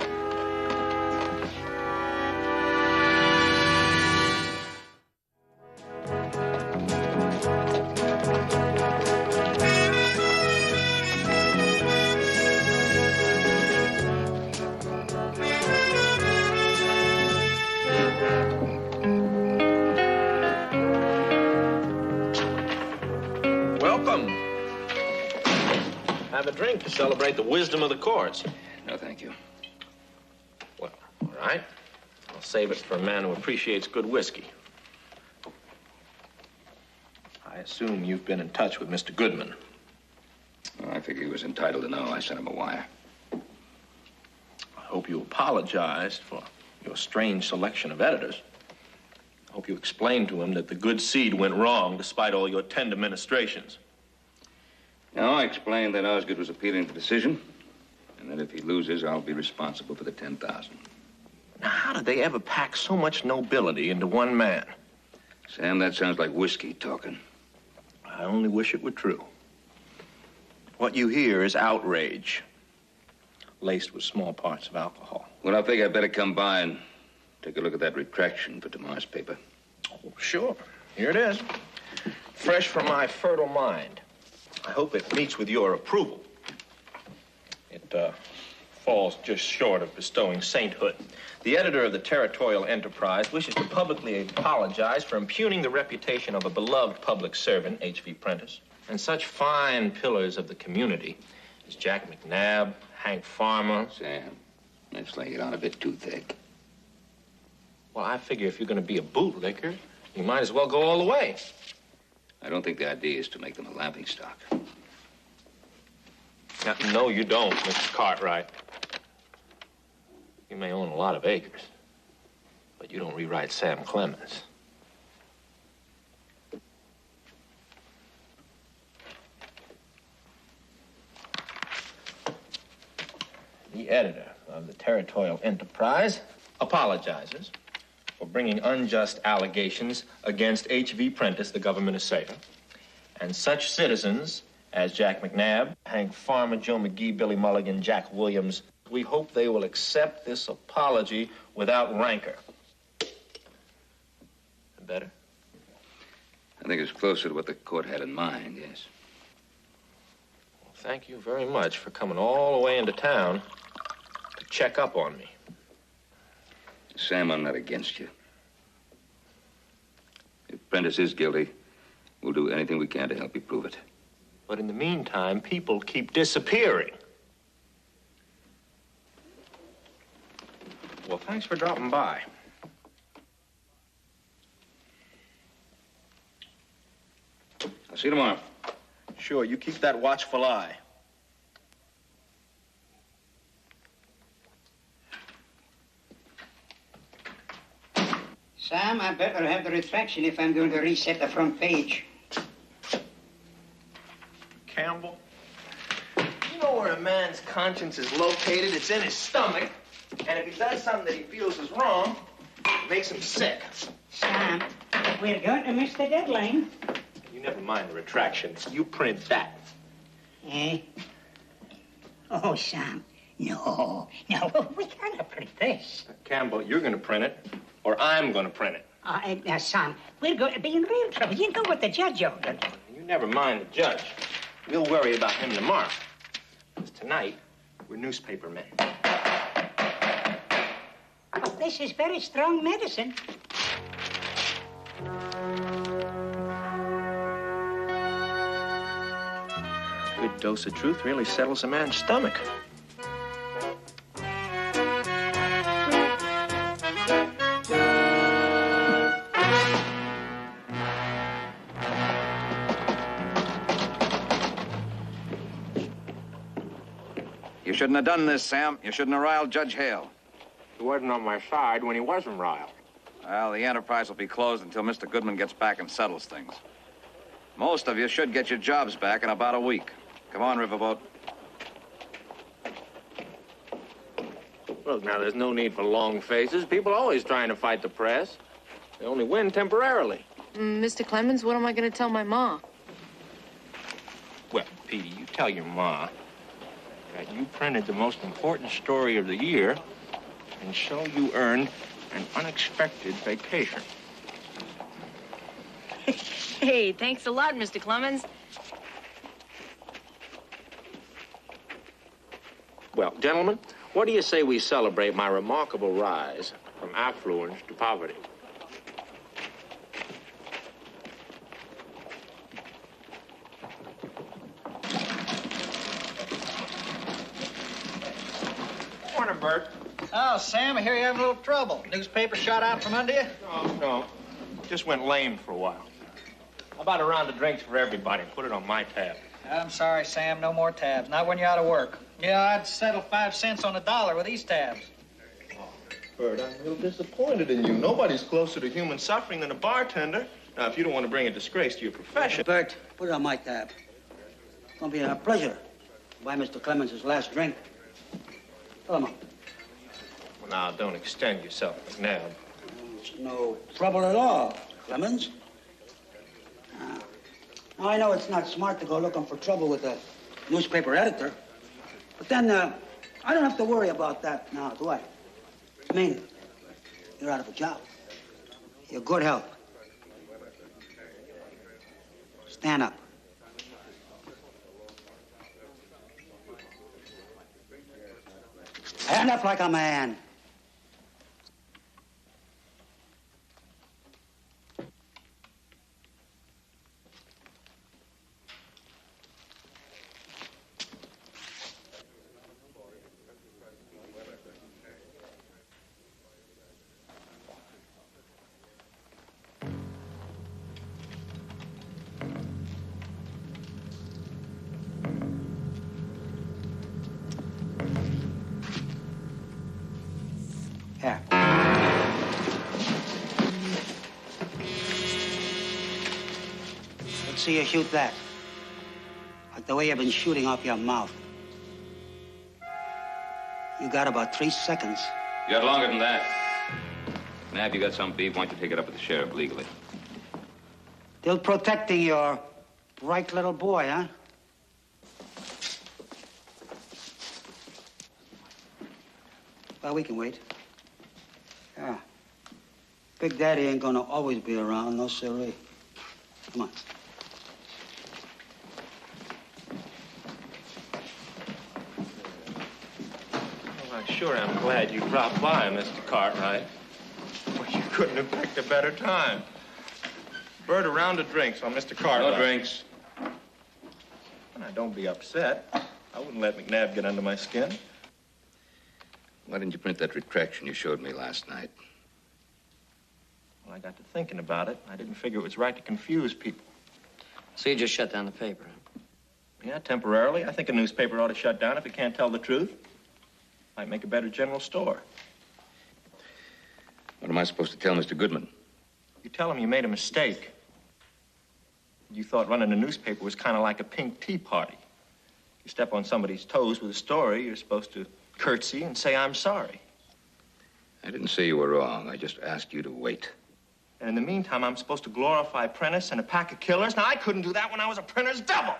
Welcome. Have a drink to celebrate the wisdom of the courts. No, thank you. Well, all right. I'll save it for a man who appreciates good whiskey. I assume you've been in touch with Mr. Goodman. Well, I figured he was entitled to know. I sent him a wire. I hope you apologized for your strange selection of editors. I hope you explained to him that the good seed went wrong despite all your tender ministrations. Now, I explained that Osgood was appealing the decision, and that if he loses, I'll be responsible for the 10,000. Now, how did they ever pack so much nobility into one man? Sam, that sounds like whiskey talking. I only wish it were true. What you hear is outrage, laced with small parts of alcohol. Well, I think I'd better come by and take a look at that retraction for tomorrow's paper. Oh, sure. Here it is. Fresh from my fertile mind. I hope it meets with your approval. It falls just short of bestowing sainthood. The editor of the Territorial Enterprise wishes to publicly apologize for impugning the reputation of a beloved public servant, H.V. Prentice, and such fine pillars of the community as Jack McNabb, Hank Farmer. Sam, let's lay it on a bit too thick. Well, I figure if you're going to be a bootlicker, you might as well go all the way. I don't think the idea is to make them a laughingstock. No, you don't, Mr. Cartwright. You may own a lot of acres, but you don't rewrite Sam Clemens. The editor of the Territorial Enterprise apologizes for bringing unjust allegations against H.V. Prentice, the government assayer, and such citizens as Jack McNabb, Hank Farmer, Joe McGee, Billy Mulligan, Jack Williams. We hope they will accept this apology without rancor. Better? I think it's closer to what the court had in mind, yes. Well, thank you very much for coming all the way into town to check up on me. Sam, I'm not against you. If Prentice is guilty, we'll do anything we can to help you prove it. But in the meantime, people keep disappearing. Well, thanks for dropping by. I'll see you tomorrow. Sure, you keep that watchful eye. Sam, I better have the retraction if I'm going to reset the front page. Campbell, you know where a man's conscience is located? It's in his stomach. And if he does something that he feels is wrong, it makes him sick. Sam, we're going to miss the deadline. You never mind the retraction. You print that. Eh? Oh, Sam, no, we cannot print this. Campbell, you're going to print it, or I'm going to print it. Now, Sam, we're going to be in real trouble. You know what the judge ordered. You never mind the judge. We'll worry about him tomorrow. Because tonight, we're newspaper men. But this is very strong medicine. A good dose of truth really settles a man's stomach. You shouldn't have done this, Sam. You shouldn't have riled Judge Hale. He wasn't on my side when he wasn't riled. Well, the Enterprise will be closed until Mr. Goodman gets back and settles things. Most of you should get your jobs back in about a week. Come on, Riverboat. Look, now, there's no need for long faces. People are always trying to fight the press. They only win temporarily. Mr. Clemens, what am I going to tell my ma? Well, Petey, you tell your ma that you printed the most important story of the year, and so you earned an unexpected vacation. Hey, thanks a lot, Mr. Clemens. Well, gentlemen, what do you say we celebrate my remarkable rise from affluence to poverty? Morning, Bert. Oh, Sam, I hear you having a little trouble. Newspaper shot out from under you? No. Just went lame for a while. How about a round of drinks for everybody? Put it on my tab. I'm sorry, Sam. No more tabs. Not when you're out of work. Yeah, I'd settle 5 cents on the dollar with these tabs. Bert, I'm a little disappointed in you. Nobody's closer to human suffering than a bartender. Now, if you don't want to bring a disgrace to your profession... Bert, put it on my tab. It's going to be a pleasure to buy Mr. Clemens his last drink. Fill him up. Well, now, don't extend yourself, McNabb. It's no trouble at all, Clemens. Now, I know it's not smart to go looking for trouble with a newspaper editor, but then I don't have to worry about that now, do I? I mean, you're out of a job. You're good help. Stand up. Stand up like a man. Here. Let's see you shoot that. Like the way you've been shooting off your mouth. You got about 3 seconds. You got longer than that. Nab, you got some beef. Why don't you take it up with the sheriff legally? Still protecting your bright little boy, huh? Well, we can wait. Yeah. Big Daddy ain't gonna always be around, no siree. Come on. Well, I sure am glad you dropped by, Mr. Cartwright. Well, you couldn't have picked a better time. Bert, a round of drinks on Mr. Cartwright. No drinks. Now, don't be upset. I wouldn't let McNabb get under my skin. Why didn't you print that retraction you showed me last night? Well, I got to thinking about it. I didn't figure it was right to confuse people. So you just shut down the paper? Yeah, temporarily. I think a newspaper ought to shut down if it can't tell the truth. Might make a better general store. What am I supposed to tell Mr. Goodman? You tell him you made a mistake. You thought running a newspaper was kind of like a pink tea party. You step on somebody's toes with a story, you're supposed to curtsy and say, I'm sorry. I didn't say you were wrong. I just asked you to wait. And in the meantime, I'm supposed to glorify Prentice and a pack of killers? Now, I couldn't do that when I was a printer's double.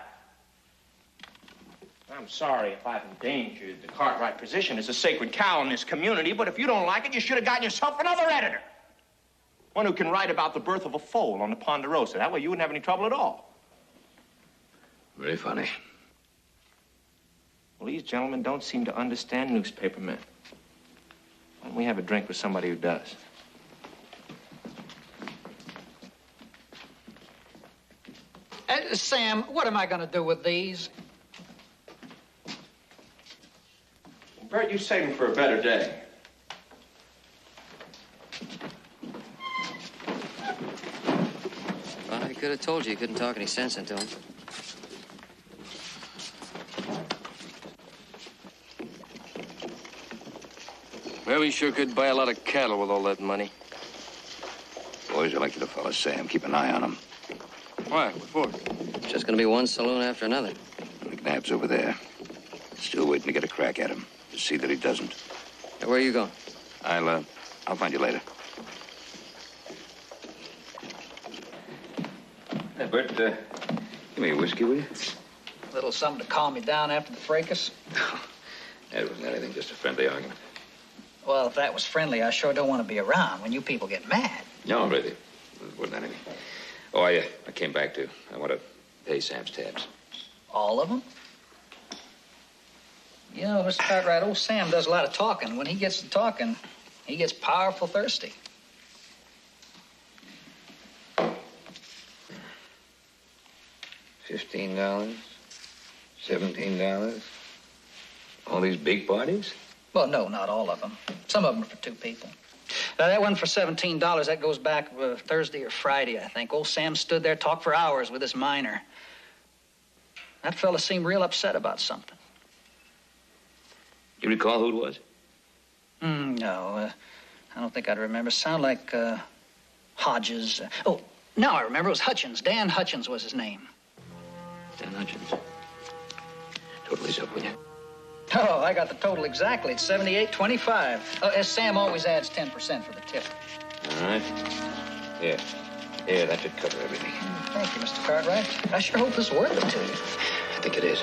I'm sorry if I've endangered the Cartwright position as a sacred cow in this community, but if you don't like it, you should have gotten yourself another editor. One who can write about the birth of a foal on the Ponderosa. That way you wouldn't have any trouble at all. Very funny. Well, these gentlemen don't seem to understand newspapermen. Why don't we have a drink with somebody who does? Sam, what am I going to do with these? Bert, you save them for a better day. Well, I could have told you couldn't talk any sense into him. Well, we sure could buy a lot of cattle with all that money. Boys, I'd like you to follow Sam. Keep an eye on him. Why? What for? Just gonna be one saloon after another. McNabb's over there. Still waiting to get a crack at him. To see that he doesn't. Hey, where are you going? I'll find you later. Hey, Bert, give me a whiskey, will you? A little something to calm me down after the fracas? That wasn't anything, just a friendly argument. Well, if that was friendly, I sure don't want to be around when you people get mad. No, really. It wasn't anything. Oh, I came back to. I want to pay Sam's tabs. All of them? You know, Mr. Cartwright, old Sam does a lot of talking. When he gets to talking, he gets powerful thirsty. $15, $17. All these big parties? Well, no, not all of them. Some of them are for 2 people. Now, that one for $17, that goes back Thursday or Friday, I think. Old Sam stood there, talked for hours with this miner. That fella seemed real upset about something. You recall who it was? No, I don't think I'd remember. Sound like Hodges. Oh, now I remember. It was Hutchins. Dan Hutchins was his name. Dan Hutchins. Totally's up with you. Oh, I got the total exactly. It's 78.25. Oh, as Sam always adds 10% for the tip. All right. Here. Here, that should cover everything. Thank you, Mr. Cartwright. I sure hope this is worth it to you. I think it is.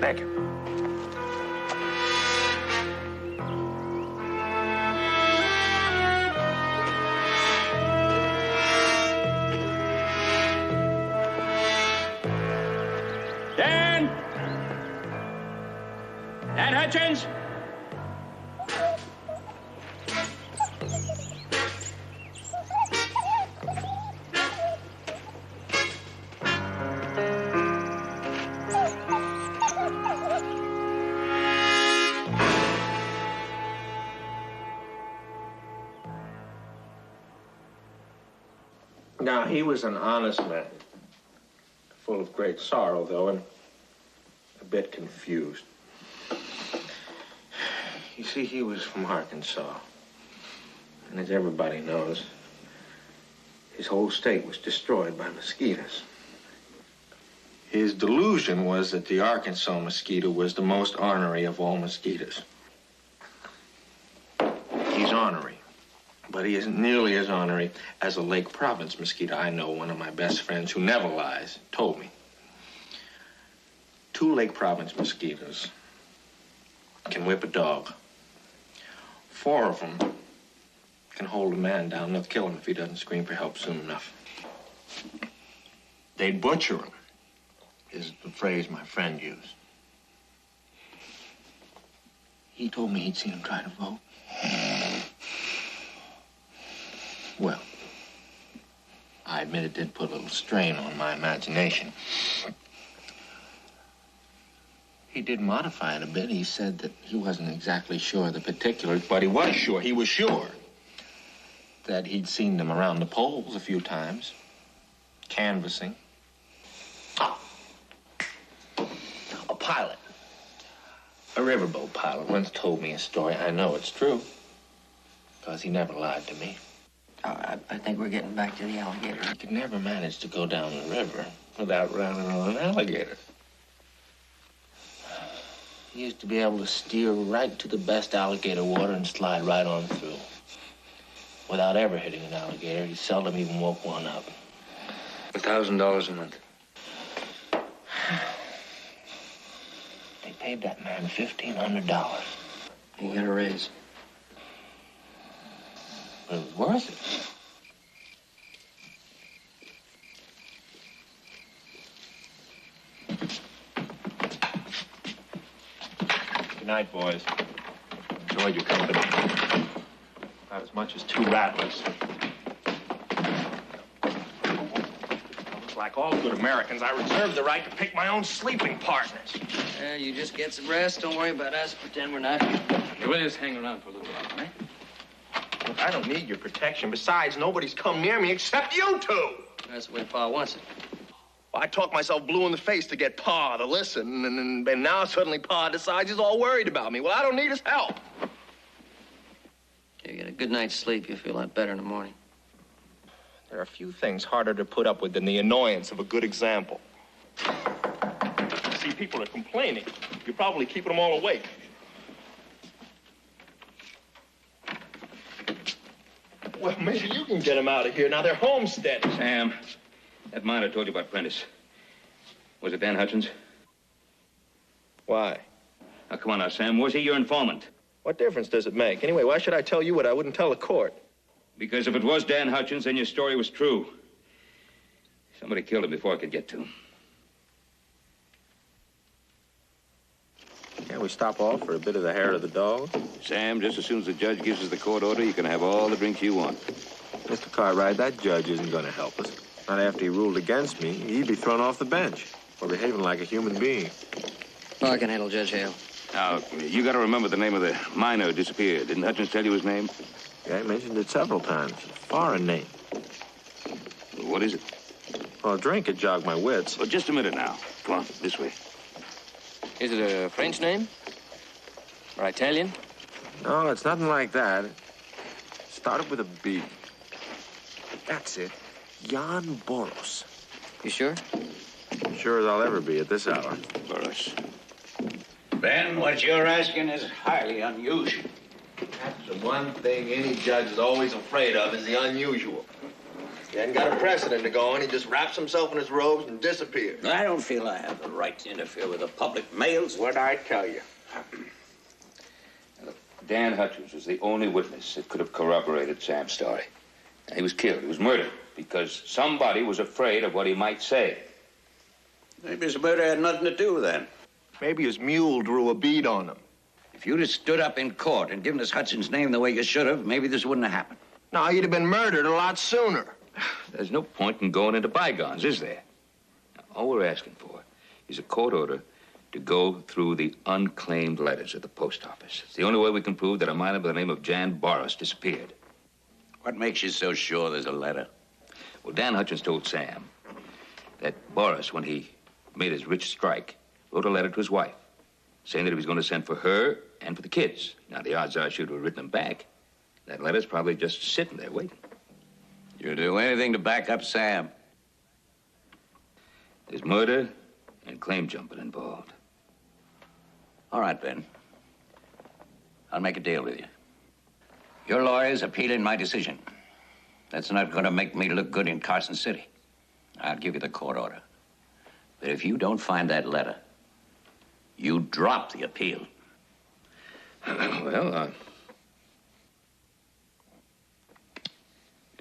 Thank you. Dan! Dan Hutchins? Now, he was an honest man, full of great sorrow, though, and a bit confused. You see, he was from Arkansas, and as everybody knows, his whole state was destroyed by mosquitoes. His delusion was that the Arkansas mosquito was the most ornery of all mosquitoes. He's ornery. But he isn't nearly as ornery as a Lake Province mosquito. I know one of my best friends who never lies told me. 2 Lake Province mosquitoes can whip a dog. 4 of them can hold a man down. They'll kill him if he doesn't scream for help soon enough. They'd butcher him, is the phrase my friend used. He told me he'd seen him try to vote. Well, I admit it did put a little strain on my imagination. He did modify it a bit. He said that he wasn't exactly sure of the particulars, but he was sure, that he'd seen them around the polls a few times, canvassing. A pilot, a riverboat pilot, once told me a story. I know it's true, because he never lied to me. I think we're getting back to the alligator. He could never manage to go down the river without running on an alligator. He used to be able to steer right to the best alligator water and slide right on through. Without ever hitting an alligator, he seldom even woke one up. $1,000 a month. They paid that man $1,500. He got a raise. It was worth it. Good night, boys. Enjoyed your company. Not as much as 2 rattlers. Like all good Americans, I reserve the right to pick my own sleeping partners. You just get some rest. Don't worry about us. Pretend we're not here. We'll just hang around for a little while, right? Look, I don't need your protection. Besides, nobody's come near me except you 2. That's the way Pa wants it. I talked myself blue in the face to get Pa to listen, and now suddenly Pa decides he's all worried about me. Well, I don't need his help. You get a good night's sleep, you'll feel a lot better in the morning. There are a few things harder to put up with than the annoyance of a good example. See, people are complaining. You're probably keeping them all awake. Well, maybe you can get them out of here. Now they're homesteading. Sam, that miner told you about Prentice. Was it Dan Hutchins? Why? Now, come on now, Sam. Was he your informant? What difference does it make? Anyway, why should I tell you what I wouldn't tell the court? Because if it was Dan Hutchins, then your story was true. So Somebody killed him before I could get to him. Can't we stop off for a bit of the hair of the dog? Sam, just as soon as the judge gives us the court order, you can have all the drinks you want. Mr. Cartwright, that judge isn't going to help us. Not after he ruled against me. He'd be thrown off the bench for behaving like a human being. Oh, I can handle Judge Hale. Now, you got to remember the name of the miner who disappeared. Didn't Hutchins tell you his name? Yeah, I mentioned it several times. A foreign name. What is it? Well, a drink had jogged my wits. Well, just a minute now. Come on, this way. Is it a French name? Or Italian? No, it's nothing like that. Started with a B. That's it. Jan Boros. You sure? Sure as I'll ever be at this hour. Boros. Ben, what you're asking is highly unusual. That's the one thing any judge is always afraid of, is the unusual. He hasn't got a precedent to go on. He just wraps himself in his robes and disappears. I don't feel I have the right to interfere with the public mails. What'd I tell you? Look, Dan Hutchins was the only witness that could have corroborated Sam's story. And he was killed. He was murdered because somebody was afraid of what he might say. Maybe his murder had nothing to do with that. Maybe his mule drew a bead on him. If you'd have stood up in court and given us Hutchins' name the way you should have, maybe this wouldn't have happened. No, he'd have been murdered a lot sooner. There's no point in going into bygones, is there? Now, all we're asking for is a court order to go through the unclaimed letters at the post office. It's the only way we can prove that a miner by the name of Jan Boros disappeared. What makes you so sure there's a letter? Well, Dan Hutchins told Sam that Boros, when he made his rich strike, wrote a letter to his wife saying that he was going to send for her and for the kids. Now, the odds are she would have written them back. That letter's probably just sitting there waiting. You'll do anything to back up Sam. There's murder and claim jumping involved. All right, Ben. I'll make a deal with you. Your lawyer's appealing my decision. That's not going to make me look good in Carson City. I'll give you the court order. But if you don't find that letter, you drop the appeal. Well,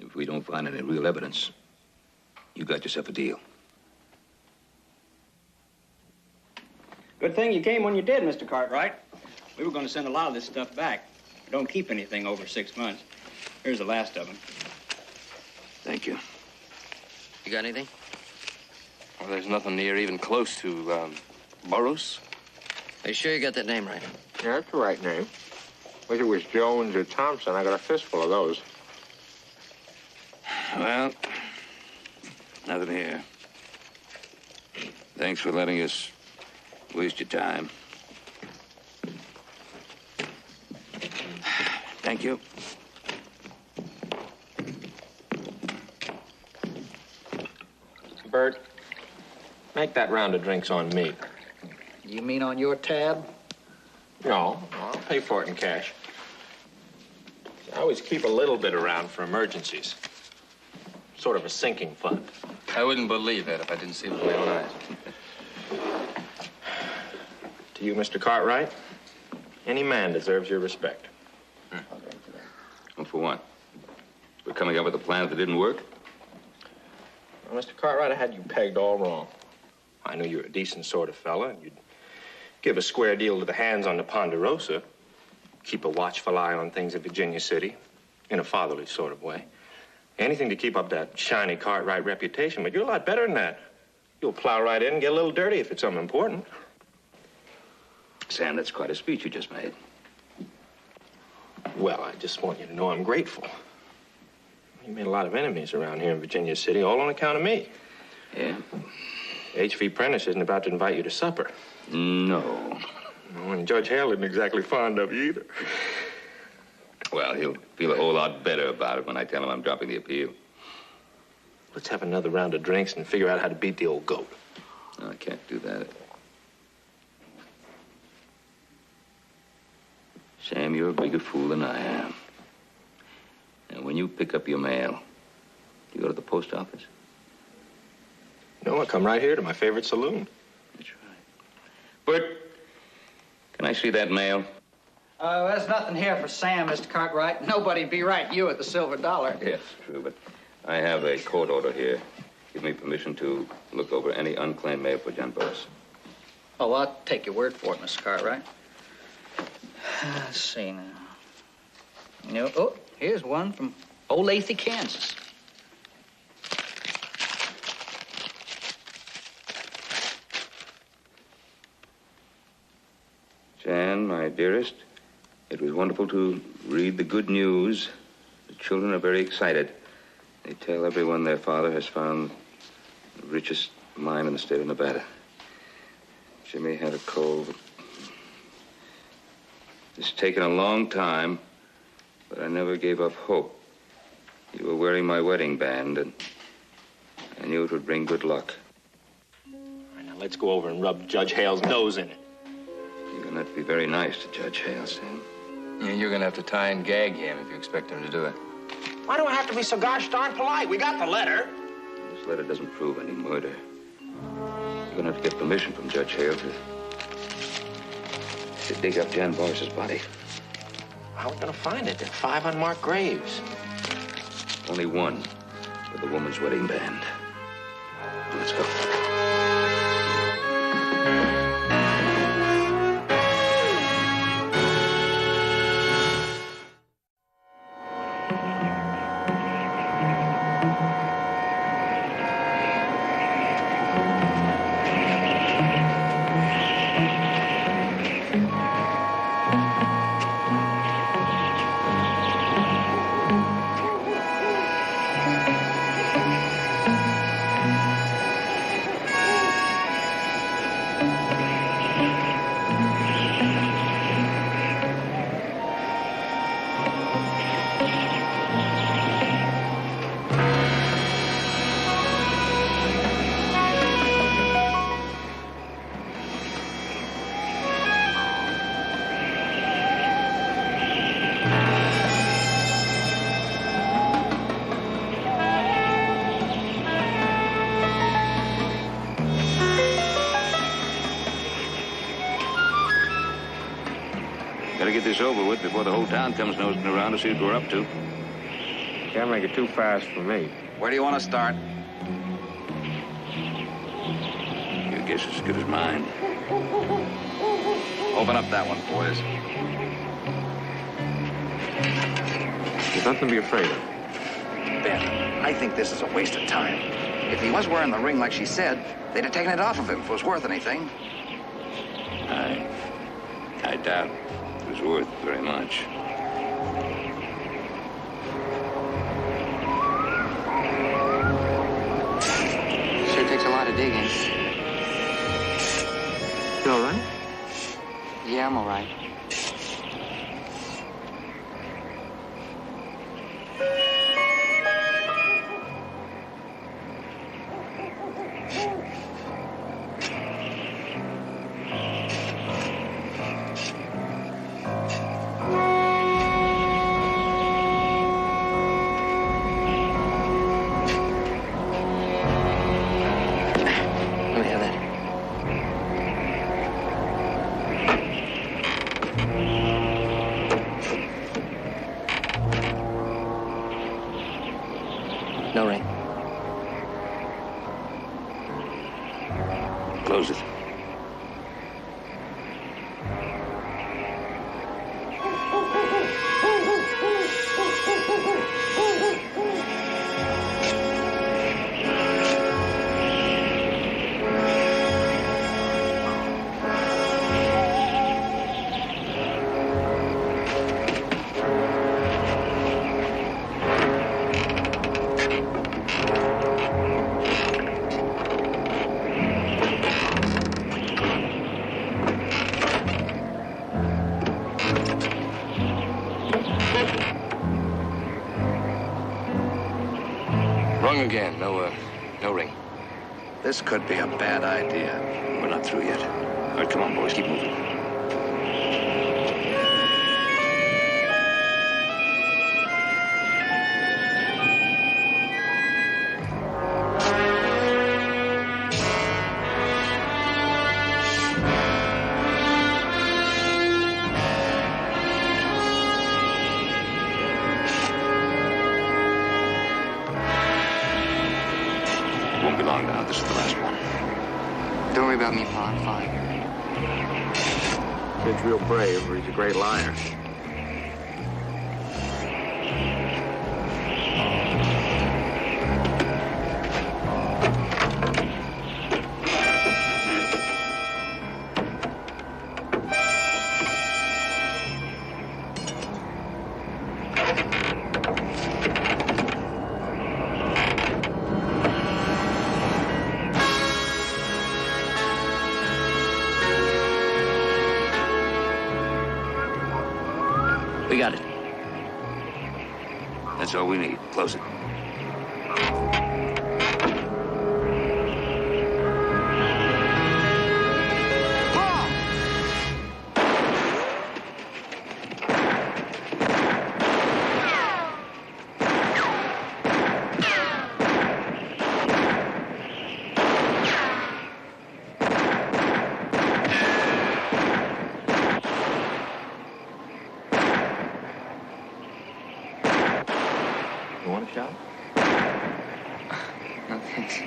if we don't find any real evidence, you got yourself a deal. Good thing you came when you did, Mr. Cartwright. We were going to send a lot of this stuff back. We don't keep anything over 6 months. Here's the last of them. Thank you. You got anything? Well, there's nothing near even close to, Boros. Are you sure you got that name right? Yeah, that's the right name. Whether it was Jones or Thompson, I got a fistful of those. Well, nothing here. Thanks for letting us waste your time. Thank you. Bert, make that round of drinks on me. You mean on your tab? No, I'll pay for it in cash. I always keep a little bit around for emergencies. Sort of a sinking fund. I wouldn't believe that if I didn't see it with my own eyes. To you, Mr. Cartwright, any man deserves your respect. Well, for what? For coming up with a plan that didn't work? Well, Mr. Cartwright, I had you pegged all wrong. I knew you were a decent sort of fella, and you'd give a square deal to the hands on the Ponderosa, keep a watchful eye on things in Virginia City, in a fatherly sort of way. Anything to keep up that shiny Cartwright reputation, but you're a lot better than that. You'll plow right in and get a little dirty if it's something important. Sam, that's quite a speech you just made. Well, I just want you to know I'm grateful. You made a lot of enemies around here in Virginia City, all on account of me. Yeah? H.V. Prentice isn't about to invite you to supper. No. And Judge Hale isn't exactly fond of you either. Well, he'll feel a whole lot better about it when I tell him I'm dropping the appeal. Let's have another round of drinks and figure out how to beat the old goat. No, I can't do that. Sam, you're a bigger fool than I am. And when you pick up your mail, do you go to the post office? No, I come right here to my favorite saloon. That's right. Bert, can I see that mail? There's nothing here for Sam, Mr. Cartwright. Nobody'd be right. You at the Silver Dollar. Yes, true, but I have a court order here. Give me permission. permission to look over any unclaimed mail for John Boris. Oh, I'll take your word for it, Mr. Cartwright. Let's see now. Oh, here's one from Olathe, Kansas. Jan, my dearest, it was wonderful to read the good news. The children are very excited. They tell everyone their father has found the richest mine in the state of Nevada. Jimmy had a cold. It's taken a long time, but I never gave up hope. You were wearing my wedding band, and I knew it would bring good luck. All right, now let's go over and rub Judge Hale's nose in it. You're gonna have to be very nice to Judge Hale, Sam. Yeah, you're gonna have to tie and gag him if you expect him to do it. Why do I have to be so gosh darn polite? We got the letter. This letter doesn't prove any murder. You're gonna have to get permission from Judge Hale to dig up Jan Boris's body. How are we gonna find it? There are 5 unmarked graves. Only one with a woman's wedding band. Let's go. Gotta get this over with before the whole town comes nosing around to see what we're up to. Can't make it too fast for me. Where do you want to start? Your guess is as good as mine. Open up that one, boys. There's nothing to be afraid of. Ben, I think this is a waste of time. If he was wearing the ring like she said, they'd have taken it off of him if it was worth anything. I doubt it was worth very much. Sure takes a lot of digging. You all right? Yeah, I'm all right. Let me have that. No ring. Close it. Wrong again. No ring. This could be a bad idea. We're not through yet. All right, come on, boys, keep moving. Won't be long now. This is the last one. Don't worry about me, Pa. I'm fine. Kid's real brave, or he's a great liar. We got it. That's all we need. Close it. You want a shot? No, thanks.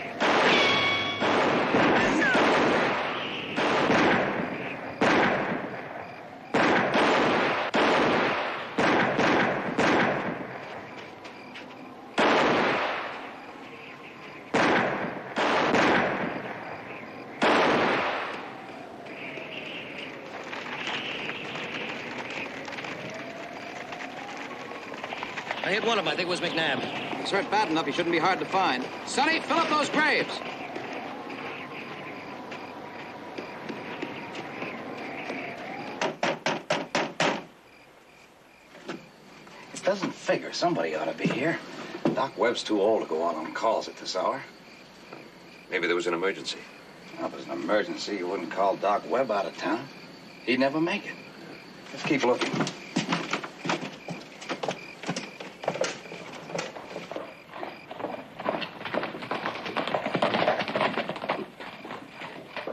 I hit one of them. I think it was McNabb. He's hurt bad enough he shouldn't be hard to find. Sonny, fill up those graves. It doesn't figure. Somebody ought to be here. Doc Webb's too old to go out on calls at this hour. Maybe there was an emergency. Well, if it was an emergency, you wouldn't call Doc Webb out of town. He'd never make it. Let's keep looking.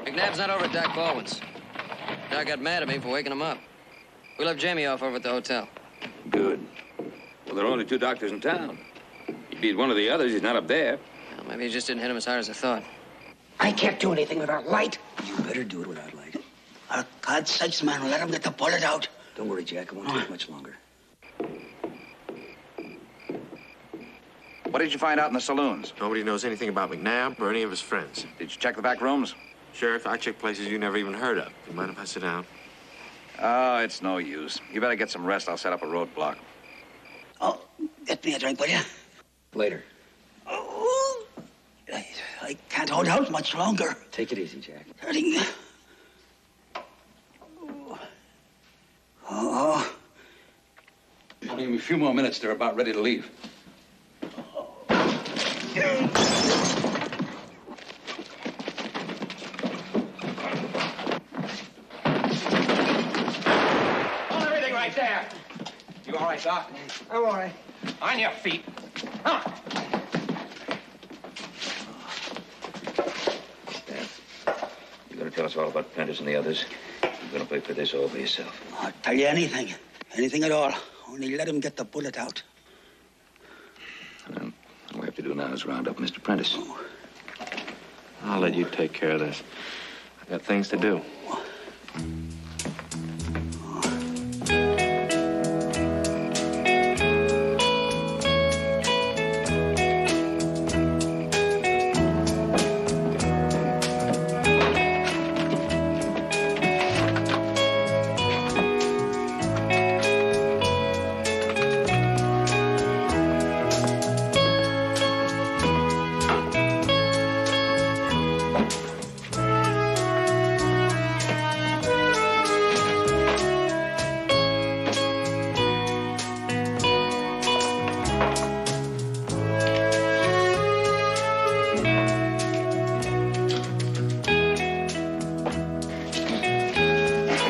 McNabb's not over at Doc Baldwin's. Doc got mad at me for waking him up. We left Jamie off over at the hotel. Good. Well, there are only 2 doctors in town. He beat one of the others. He's not up there. Well, maybe he just didn't hit him as hard as I thought. I can't do anything without light. You better do it without light. For God's sakes, man, let him get the bullet out. Don't worry, Jack. It won't take much longer. What did you find out in the saloons? Nobody knows anything about McNabb or any of his friends. Did you check the back rooms? Sheriff, I checked places you never even heard of. Do you mind if I sit down? Oh, it's no use. You better get some rest. I'll set up a roadblock. Oh, get me a drink, will you? Later. Oh, I can't hold out much longer. Take it easy, Jack. Hurting. Oh. Only a few more minutes. They're about ready to leave. Hold everything right there. You all right, Doc? I'm all right. On your feet. Come on. You're going to tell us all about Prentice and the others. You're going to pay for this all by yourself. I'll tell you anything. Anything at all. Only let him get the bullet out. All we have to do now is round up Mr. Prentice. I'll let you take care of this. I got things to do.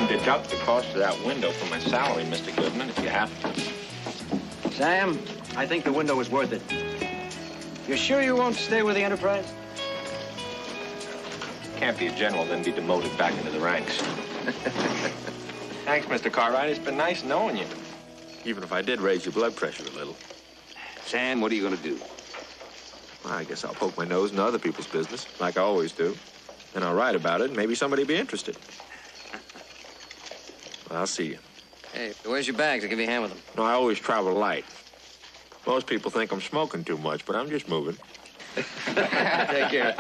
Deduct the cost of that window from my salary, Mr. Goodman, if you have to. Sam, I think the window was worth it. You're sure you won't stay with the Enterprise? Can't be a general, then be demoted back into the ranks. Thanks, Mr. Cartwright. It's been nice knowing you. Even if I did raise your blood pressure a little. Sam, what are you going to do? Well, I guess I'll poke my nose into other people's business, like I always do. Then I'll write about it, and maybe somebody will be interested. Well, I'll see you. Hey, where's your bags? I'll give you a hand with them. No, I always travel light. Most people think I'm smoking too much, but I'm just moving. Take care.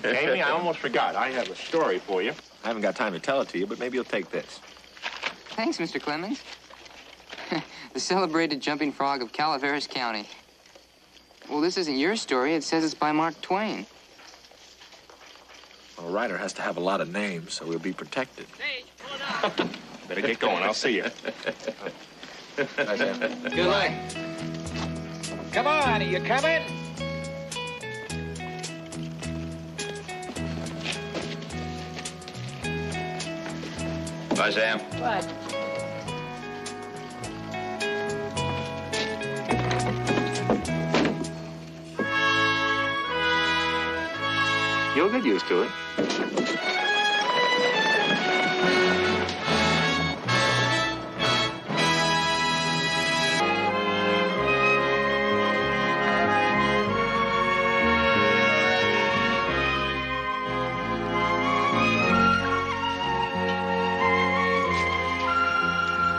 Amy, I almost forgot. I have a story for you. I haven't got time to tell it to you, but maybe you'll take this. Thanks, Mr. Clemens. The celebrated jumping frog of Calaveras County. Well, this isn't your story. It says it's by Mark Twain. Well, a writer has to have a lot of names, so we'll be protected. Better get going. I'll see you. Good luck. Come on, are you coming? Bye, Sam. What? You'll get used to it.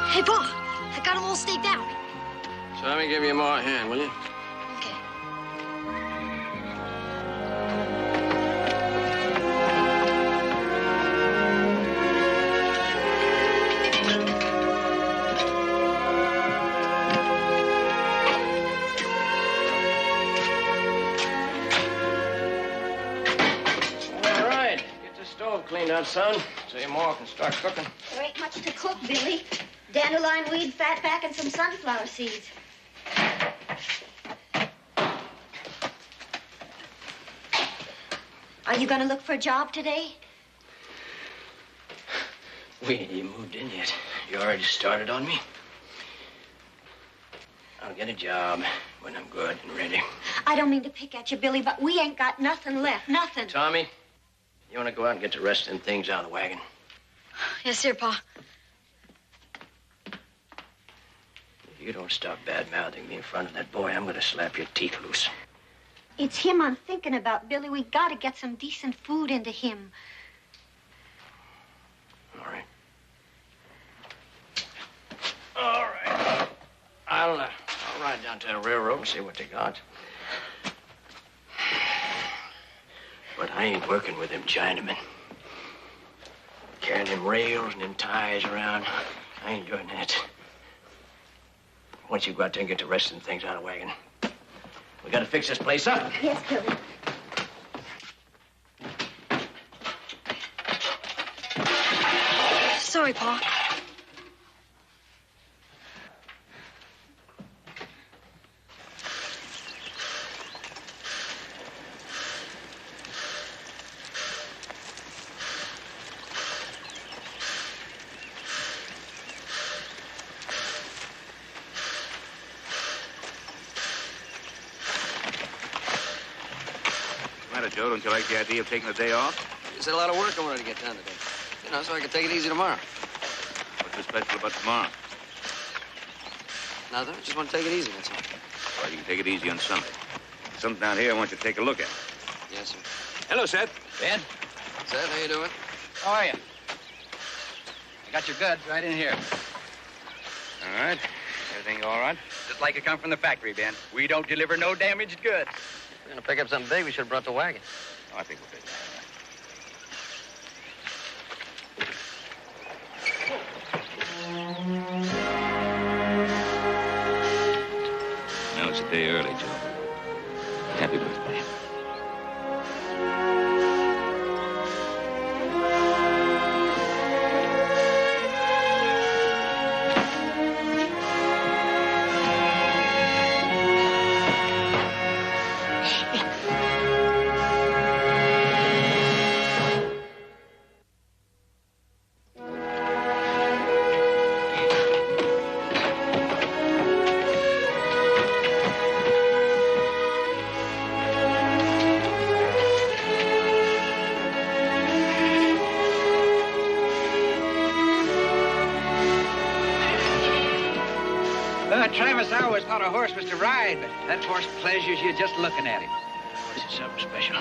Hey, Pa, I got them all staked out. So let me give you more hand, will you? Okay. All right. Get the stove cleaned out, son, so your ma can start cooking. There ain't much to cook, Billy. Dandelion weed, fat pack, and some sunflower seeds. Are you gonna look for a job today? We ain't even moved in yet. You already started on me. I'll get a job when I'm good and ready. I don't mean to pick at you, Billy, but we ain't got nothing left. Nothing. Tommy, you want to go out and get the rest of them things out of the wagon? Yes, sir, Pa. If you don't stop bad-mouthing me in front of that boy, I'm going to slap your teeth loose. It's him I'm thinking about, Billy. We gotta get some decent food into him. All right. All right. I'll ride down to the railroad and see what they got. But I ain't working with them Chinamen. Carrying them rails and them ties around. I ain't doing that. Once you go out there and get the rest of them things out of the wagon, we gotta fix this place up. Yes, Billy. Sorry, Pa. Joe, don't you like the idea of taking the day off? There's a lot of work I wanted to get done today. You know, so I can take it easy tomorrow. What's so special about tomorrow? Nothing. I just want to take it easy, that's all. Well, you can take it easy on Sunday. Something down here I want you to take a look at. Yes, sir. Hello, Seth. Ben, Seth, how you doing? how are you? I got your goods right in here. All right. Everything all right? Just like it come from the factory, Ben. We don't deliver no damaged goods. We're going to pick up something big. We should have brought the wagon. Oh, I think we'll take that. Now it's a day early, Joe. Happy birthday. promise I always thought a horse was to ride, but that horse pleasures you just looking at him. This is something special.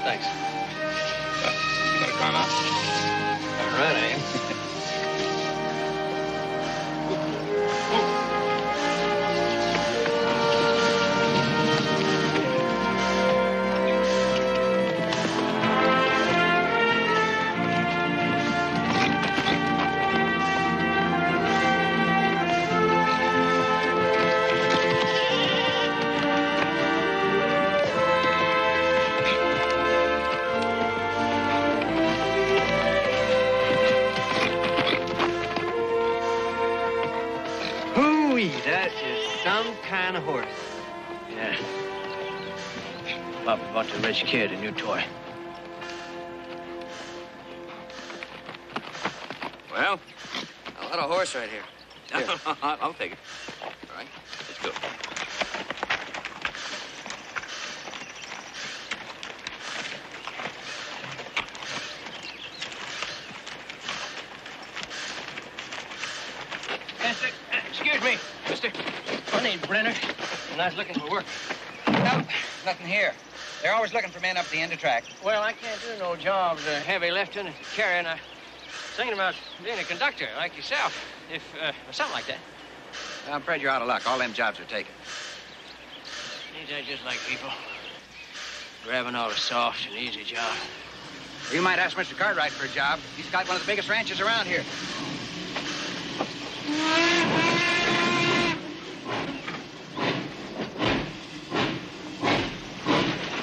Thanks. You got a car now? All right, I am. That's just some kind of horse. Yeah. Papa bought the rich kid a new toy. Well, a lot of horse right here. I'll take it. All right, let's go. Excuse me, mister. My name's Brenner, and I was looking for work. No, nothing here. They're always looking for men up the end of track. Well, I can't do no jobs heavy lifting and carrying. I was thinking about being a conductor like yourself, if something like that. I'm afraid you're out of luck. All them jobs are taken. Ain't that just like people? Grabbing all the soft and easy job. You might ask Mr. Cartwright for a job. He's got one of the biggest ranches around here.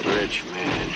Rich man.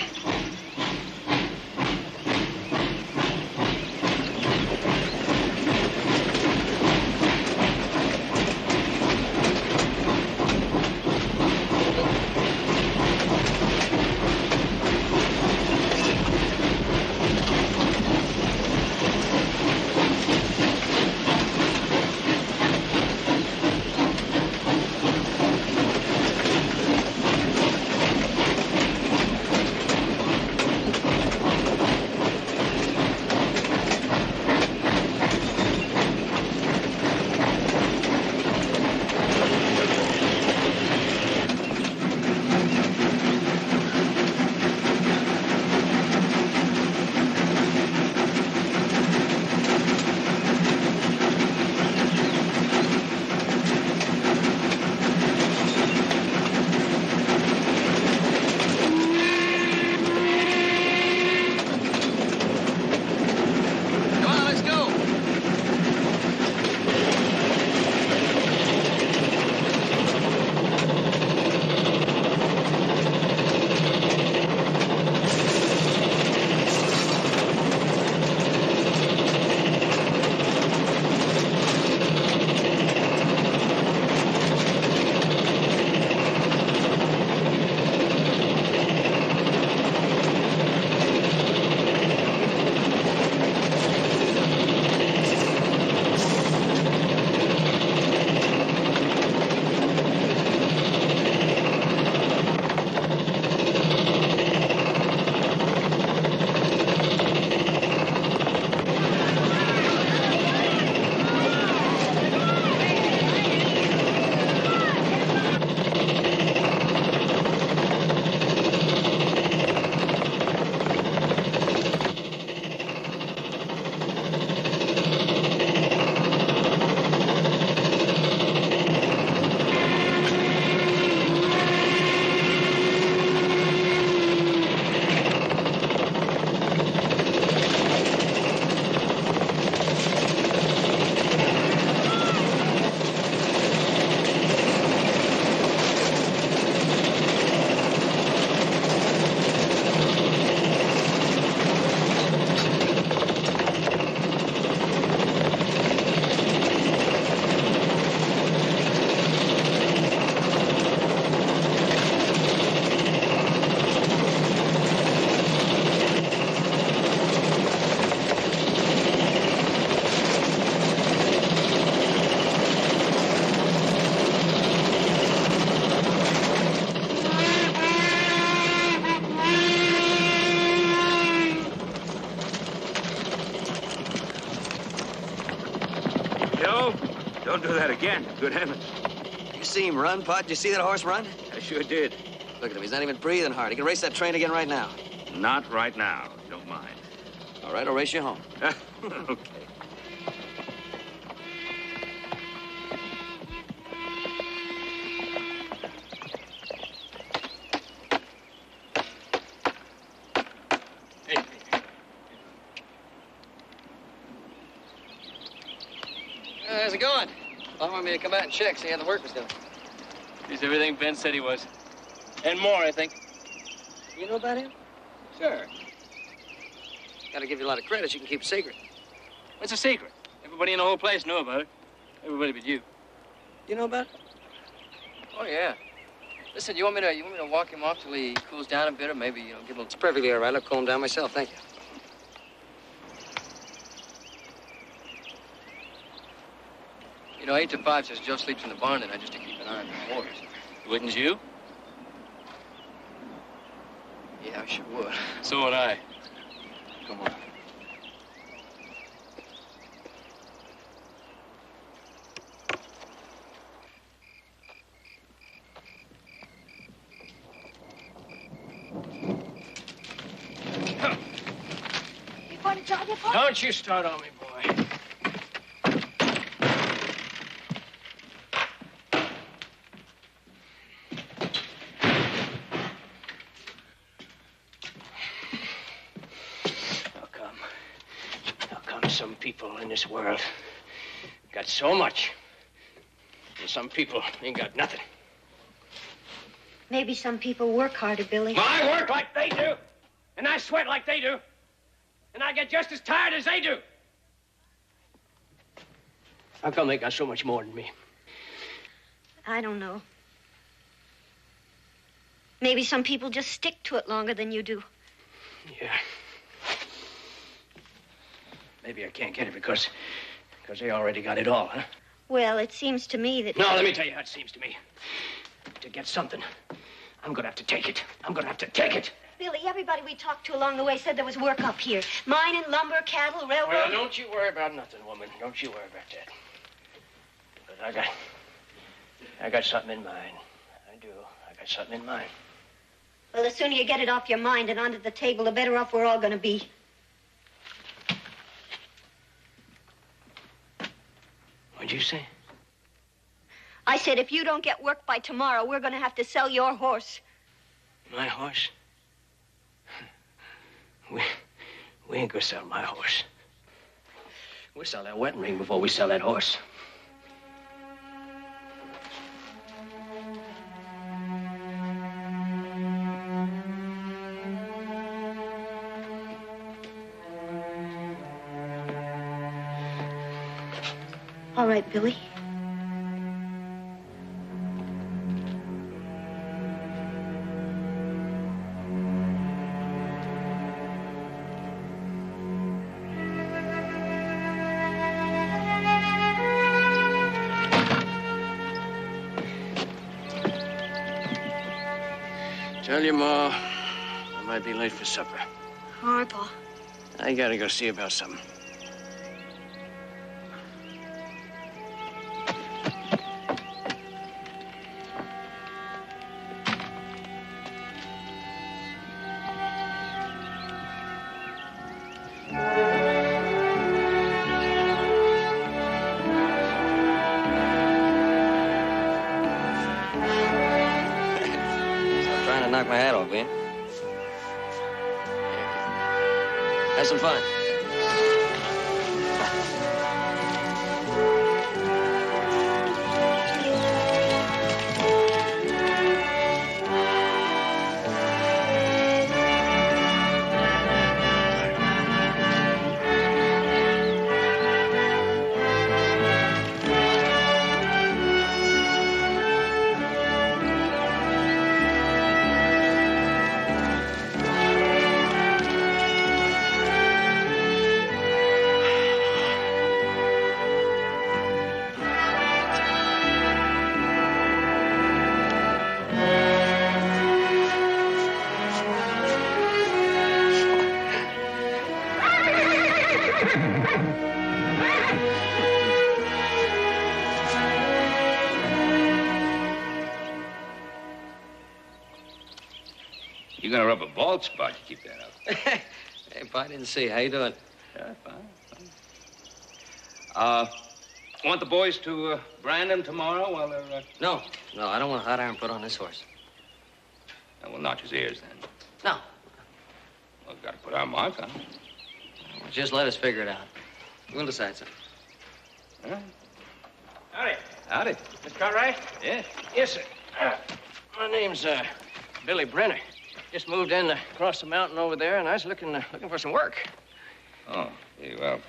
that again. Good heavens. You see him run, Pud? Did you see that horse run? I sure did. Look at him. He's not even breathing hard. He can race that train again right now. Not right now. Don't mind. All right, I'll race you home. Okay. How's it going? I wanted me to come out and check, see how the work was going. He's everything Ben said he was. And more, I think. You know about him? Sure. Gotta give you a lot of credit. You can keep a secret. What's a secret? Everybody in the whole place knew about it. Everybody but you. You know about it? Oh, yeah. Listen, you want me to walk him off till he cools down a bit, or maybe, give him a little... It's perfectly all right. I'll cool him down myself. Thank you. You know, 8 to 5 says Joe sleeps in the barn tonight just to keep an eye on the horse. Wouldn't you? Yeah, I sure would. So would I. Come on. You going to drive your car? Don't you start on me, boy. Some people in this world got so much, and some people ain't got nothing. Maybe some people work harder, Billy. I work like they do, and I sweat like they do, and I get just as tired as they do. How come they got so much more than me? I don't know. Maybe some people just stick to it longer than you do. Yeah. Maybe I can't get it because they already got it all, huh? Well, it seems to me that... No, let me tell you how it seems to me. To get something, I'm gonna have to take it. I'm gonna have to take it. Billy, everybody we talked to along the way said there was work up here. Mining, lumber, cattle, railroad... Well, don't you worry about nothing, woman. Don't you worry about that. But I got something in mind. I do. I got something in mind. Well, the sooner you get it off your mind and onto the table, the better off we're all gonna be. What'd you say? I said if you don't get work by tomorrow, we're gonna have to sell your horse. My horse? We ain't gonna sell my horse. We'll sell that wedding ring before we sell that horse. All right, Billy. Tell your Ma I might be late for supper. All right, Pa. I gotta go see about something. Knock my hat off, man. Have some fun. you're gonna rub a bald spot, you keep that up. Hey, Pa, I didn't see you. How you doing? Yeah, fine. Want the boys to brand him tomorrow while they're... No, I don't want a hot iron put on this horse. We'll notch his ears then. No. Well, we've got to put our mark on him. Well, just let us figure it out. We'll decide something. All right. Howdy. Howdy. Mr. Cartwright? Yeah. Yes, sir. My name's Billy Brenner. Just moved in across the mountain over there, and I was looking for some work. Oh, yeah, well,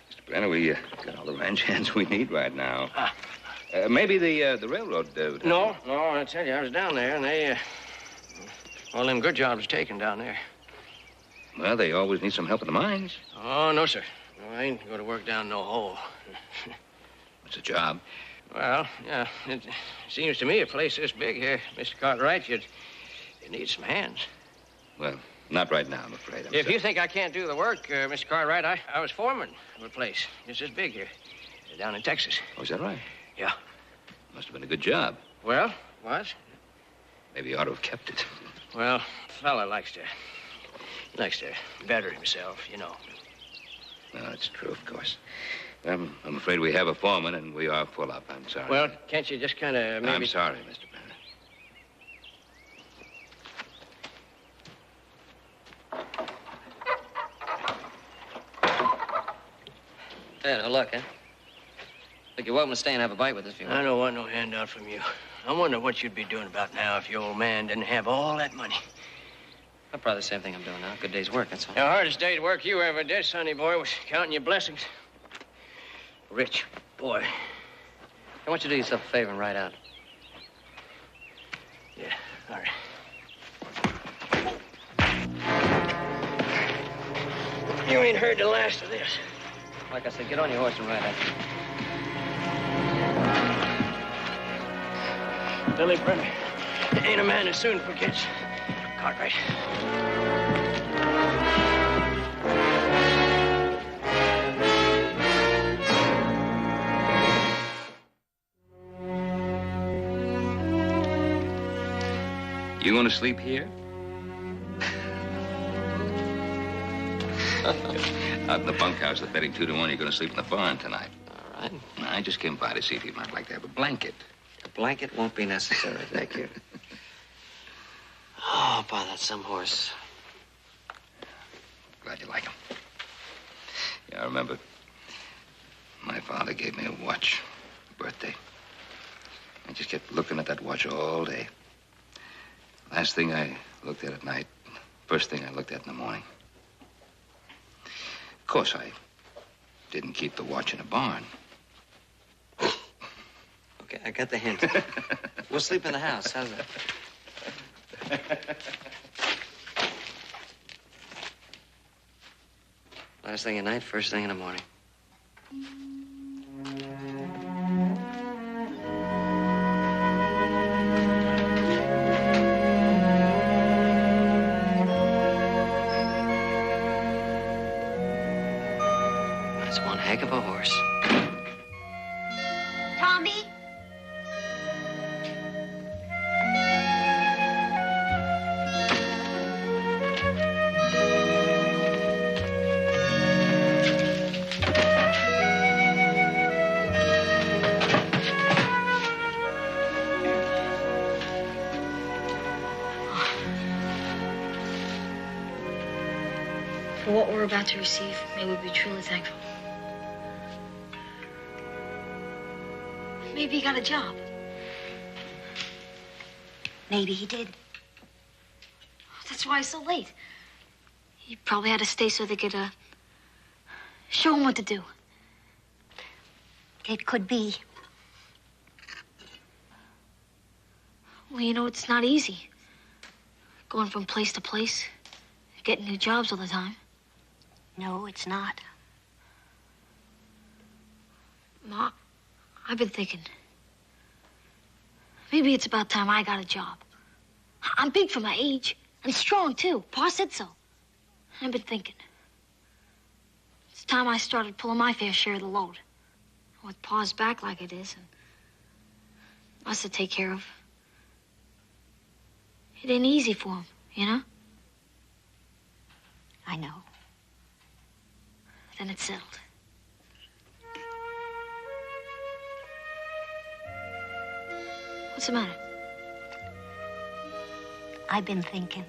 Mr. Brenner, we got all the ranch hands we need right now. Maybe the railroad... No, I tell you, I was down there, and they... all them good jobs are taken down there. Well, they always need some help in the mines. Oh, no, sir. No, I ain't going to work down no hole. It's a job. Well, yeah, it seems to me a place this big here, Mr. Cartwright, you need some hands. Well, not right now, I'm afraid. If you think I can't do the work, Mr. Cartwright, I was foreman of a place just this big here, down in Texas. Oh, is that right? Yeah. Must have been a good job. Well, what? Maybe you ought to have kept it. Well, a fella likes to better himself, you know. No, that's true, of course. I'm afraid we have a foreman, and we are full up. I'm sorry. Well, can't you just kind of maybe... I'm sorry, Mr. Brenner. Yeah, no luck, huh? Look, you're welcome to stay and have a bite with us if you want. I don't want no handout from you. I wonder what you'd be doing about now if your old man didn't have all that money. I'd probably the same thing I'm doing now. Good day's work, that's all. The hardest day's work you ever did, sonny boy, was counting your blessings. Rich boy. I want you to do yourself a favor and ride out. Yeah, all right. You ain't heard the last of this. Like I said, get on your horse and ride out. Billy Brenner. Ain't a man that soon forgets. Cartwright. You going to sleep here? Out in the bunkhouse, the betting 2 to 1, you're going to sleep in the barn tonight. All right. I just came by to see if you might like to have a blanket. A blanket won't be necessary, thank you. Oh, Pa, that's some horse. Glad you like him. Yeah, I remember my father gave me a watch for birthday. I just kept looking at that watch all day. Last thing I looked at night, first thing I looked at in the morning. Of course, I didn't keep the watch in a barn. Okay, I got the hint. We'll sleep in the house. How's that? Last thing at night, first thing in the morning. That's one heck of a horse. Tommy? For what we're about to receive, may we be truly thankful. Maybe he got a job. Maybe he did. That's why he's so late. He probably had to stay so they could, show him what to do. It could be. Well, you know, it's not easy. Going from place to place, getting new jobs all the time. No, it's not. Ma, I've been thinking. Maybe it's about time I got a job. I'm big for my age. And strong, too. Pa said so. I've been thinking. It's time I started pulling my fair share of the load. With Pa's back like it is, and us to take care of. It ain't easy for him. You know? I know. Then it's settled. What's the matter? I've been thinking.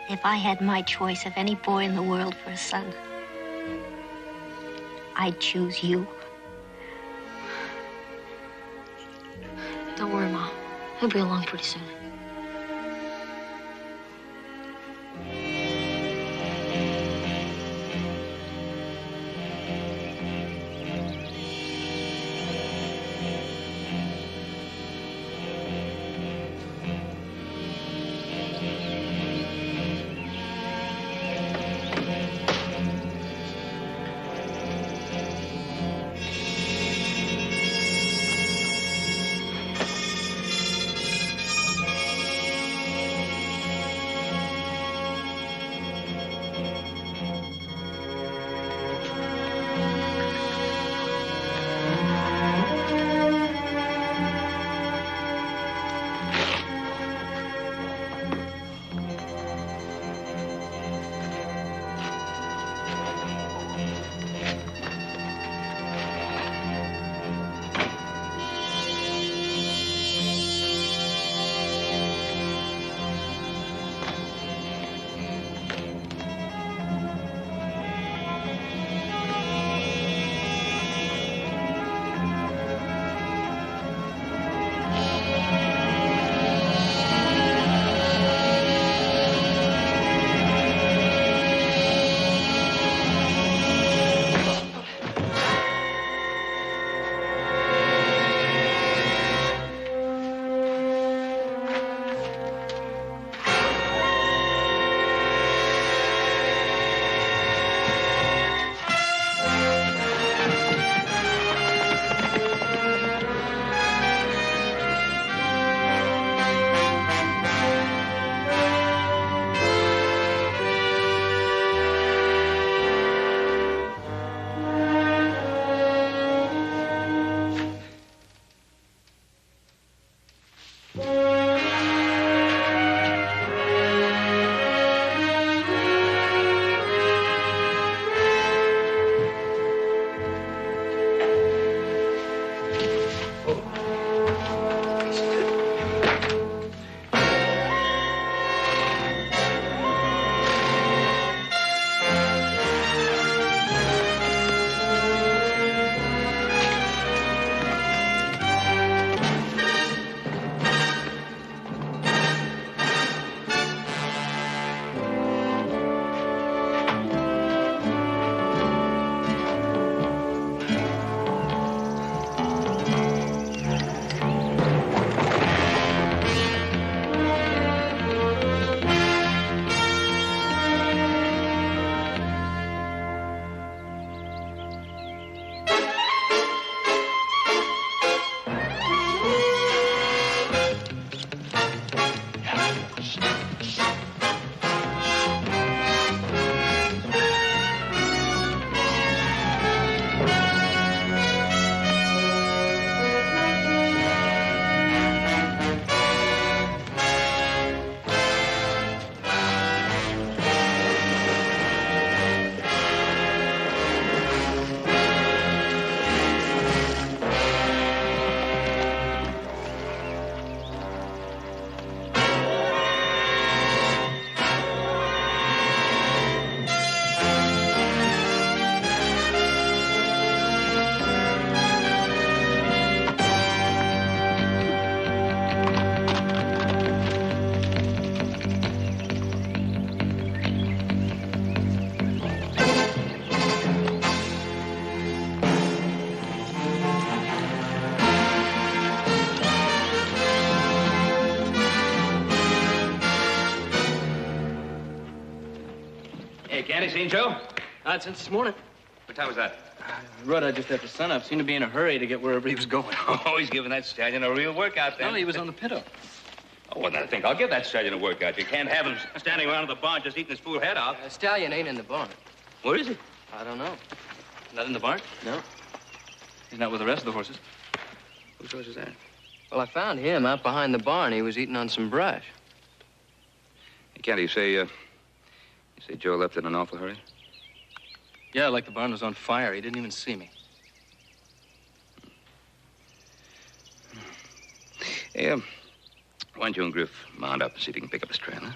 If I had my choice of any boy in the world for a son, I'd choose you. Don't worry, Ma. He'll be along pretty soon. Candy, seen Joe? Not since this morning. What time was that? Rudder just after sunup. Seemed to be in a hurry to get wherever he was going. Oh, he's giving that stallion a real workout then. No, he was on the piddo. Oh, well, then I think I'll give that stallion a workout. You can't have him standing around in the barn just eating his fool head off. The stallion ain't in the barn. Where is he? I don't know. Not in the barn? No. He's not with the rest of the horses. Whose horse is that? Well, I found him out behind the barn. He was eating on some brush. Can't you say Joe left in an awful hurry? Yeah, like the barn was on fire. He didn't even see me. Hey, why don't you and Griff mount up and see if you can pick up his trail, huh?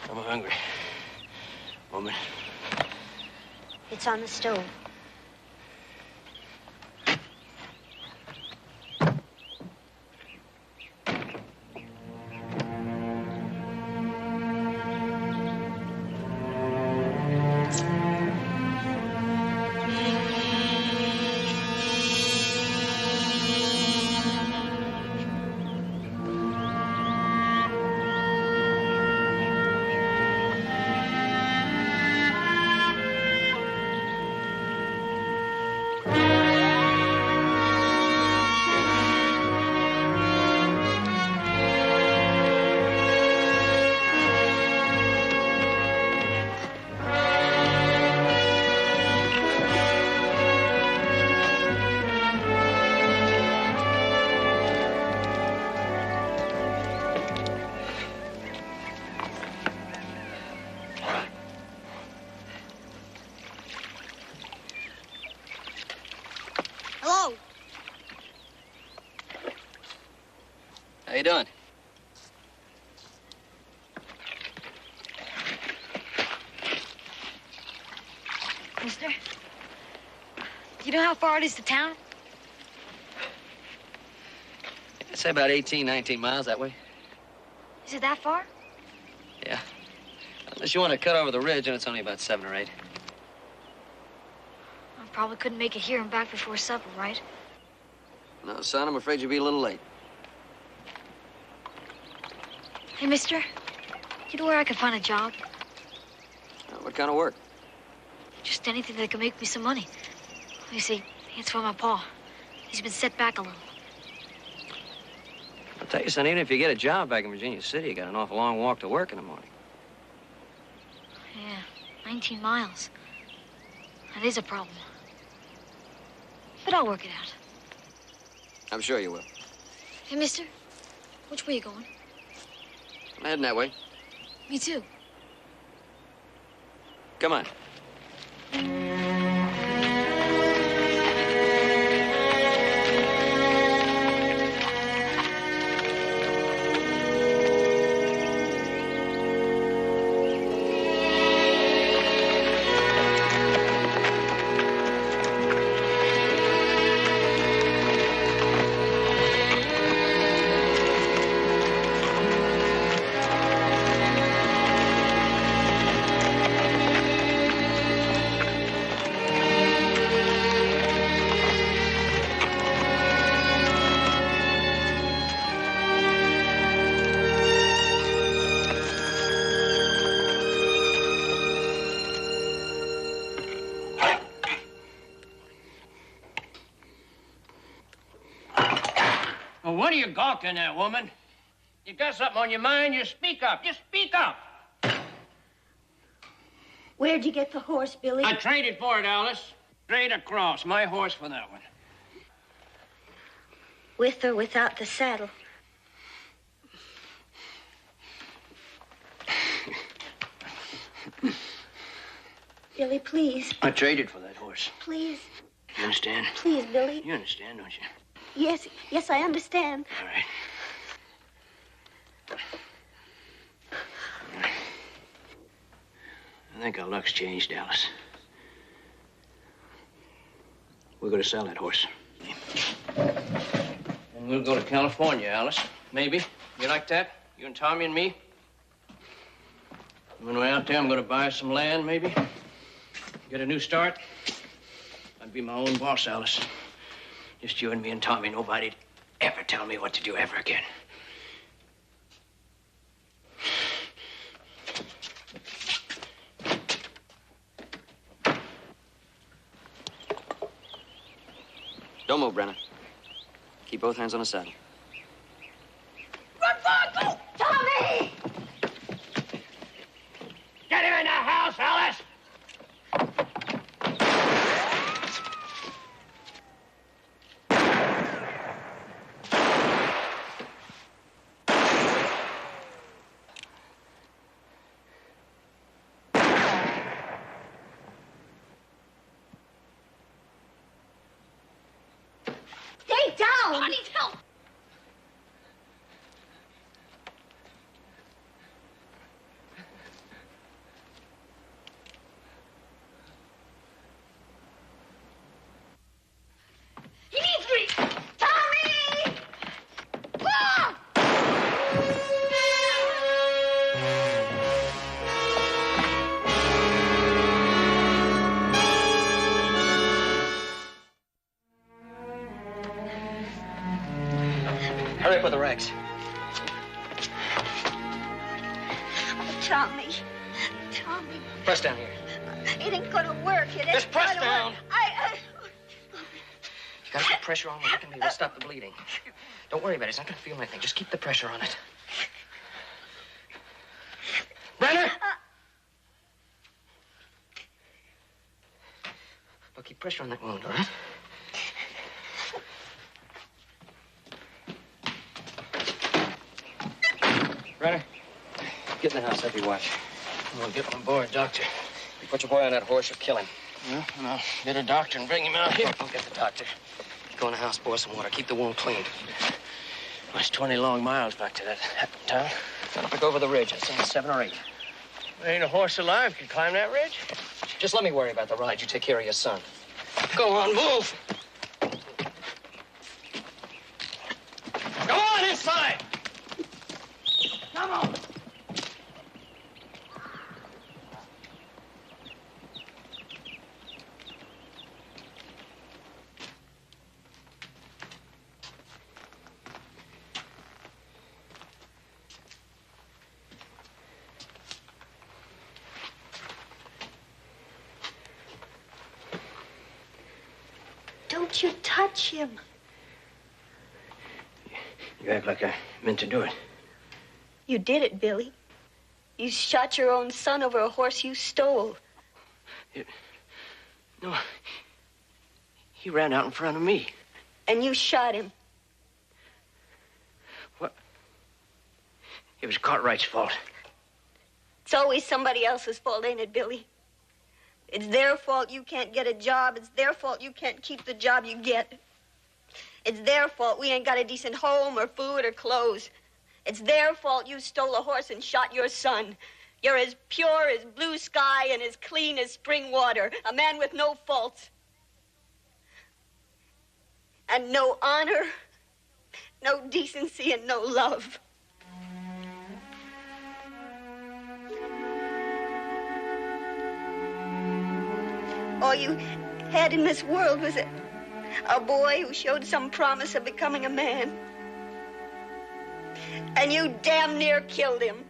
I'm hungry. Woman. It's on the stove. Hello. How you doing? Mister, do you know how far it is to town? I'd say about 18, 19 miles that way. Is it that far? Yeah. Unless you want to cut over the ridge, and it's only about 7 or 8. I probably couldn't make it here and back before supper, right? No, son, I'm afraid you'll be a little late. Hey, mister, you know where I can find a job? What kind of work? Just anything that can make me some money. You see, it's for my pa. He's been set back a little. I'll tell you, son, even if you get a job back in Virginia City, you got an awful long walk to work in the morning. Yeah, 19 miles. That is a problem. But I'll work it out. I'm sure you will. Hey, mister, which way you going? I'm heading that way. Me too. Come on. Well, what are you gawking at, woman? You got something on your mind, you speak up. Just speak up. Where'd you get the horse, Billy? I traded for it, Alice. Straight across. My horse for that one. With or without the saddle? Billy, please. I traded for that horse. Please. You understand? Please, Billy. You understand, don't you? Yes, yes, I understand. All right. I think our luck's changed, Alice. We're going to sell that horse. And we'll go to California, Alice. Maybe. You like that? You and Tommy and me? On the way out there, I'm going to buy some land, maybe. Get a new start. I'd be my own boss, Alice. Just you and me and Tommy. Nobody'd ever tell me what to do ever again. Don't move, Brenner. Keep both hands on the saddle. Run, Bob! Tommy! Get him in the house, Alice! Stay down! I need help! He needs me! Tommy! Ah! Hurry up with the rags. Tommy. Tommy. Press down here. It ain't gonna work. It ain't Just press gonna down. work. You gotta put pressure on where you can be able to stop the bleeding. Don't worry about it. It's not gonna feel anything. Just keep the pressure on it. Brenner! Look, keep pressure on that wound, all right? Brenner, get in the house. Have your watch. I'm going to get on board, Doctor. You put your boy on that horse, you'll kill him. Yeah, and I'll get a doctor and bring him out here. I'll get the doctor. Go in the house, boil some water. Keep the wound clean. Well, it's 20 long miles back to that town. Gonna pick over the ridge. I've seen 7 or 8. There ain't a horse alive can climb that ridge. Just let me worry about the ride. You take care of your son. Go on, move. Go on inside. Come on. Don't you touch him. You act like I meant to do it. You did it, Billy. You shot your own son over a horse you stole. No. He ran out in front of me. And you shot him. What? It was Cartwright's fault. It's always somebody else's fault, ain't it, Billy? It's their fault you can't get a job. It's their fault you can't keep the job you get. It's their fault we ain't got a decent home or food or clothes. It's their fault you stole a horse and shot your son. You're as pure as blue sky and as clean as spring water. A man with no faults. And no honor, no decency, and no love. All you had in this world was a boy who showed some promise of becoming a man. And you damn near killed him.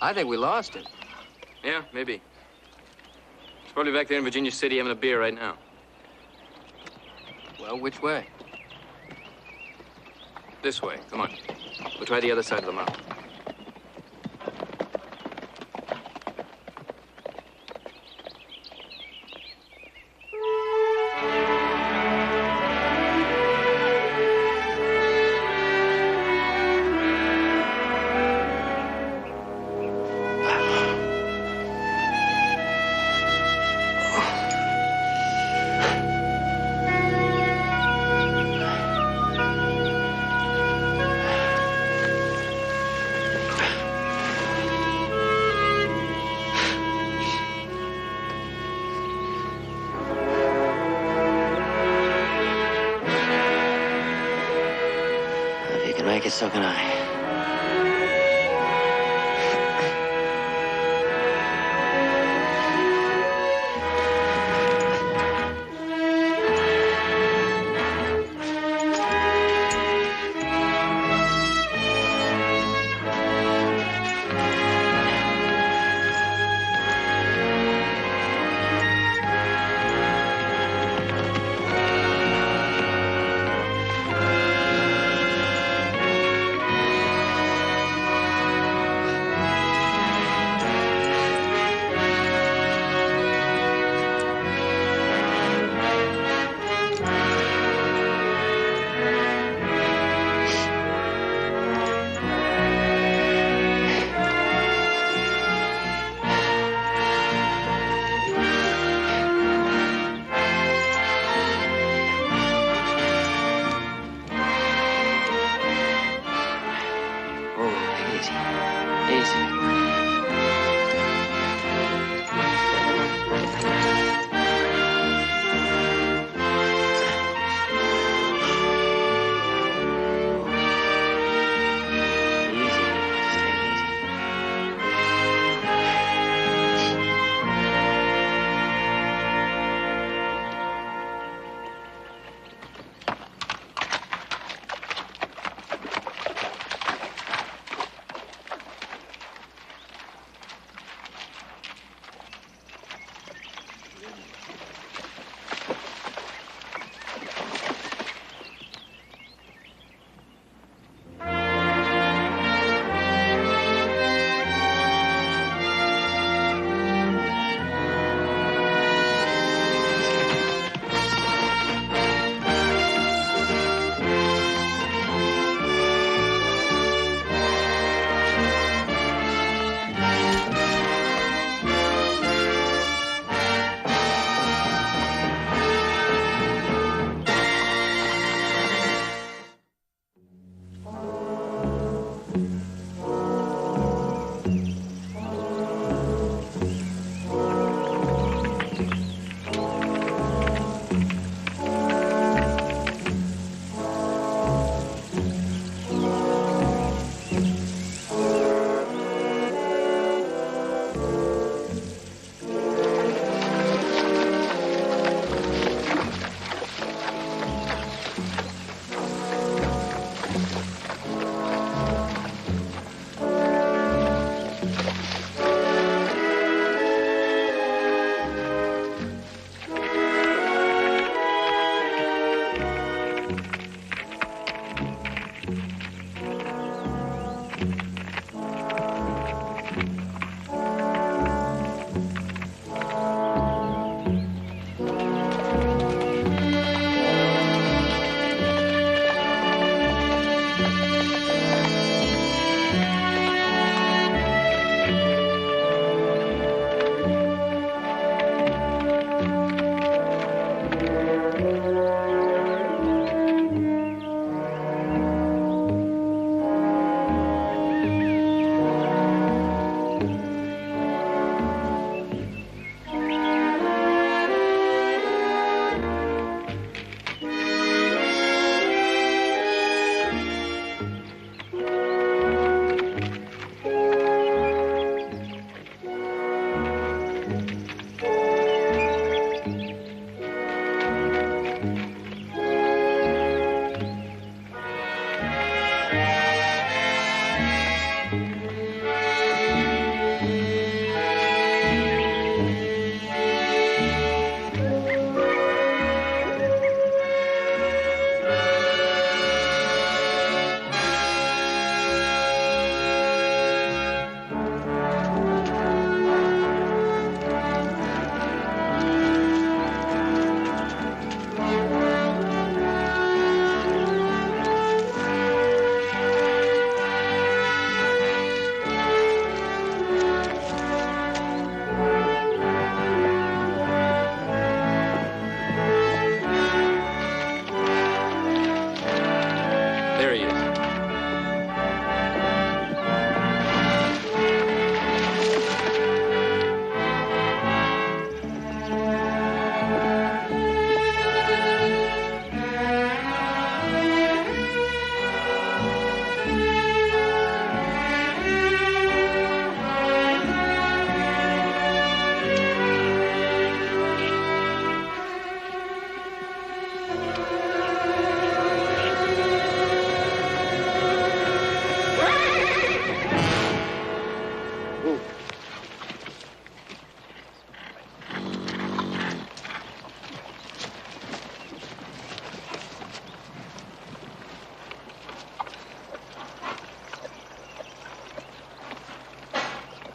I think we lost it. Yeah, maybe. He's probably back there in Virginia City having a beer right now. Well, which way? This way. Come on. We'll try the other side of the mountain. Make it, so can I.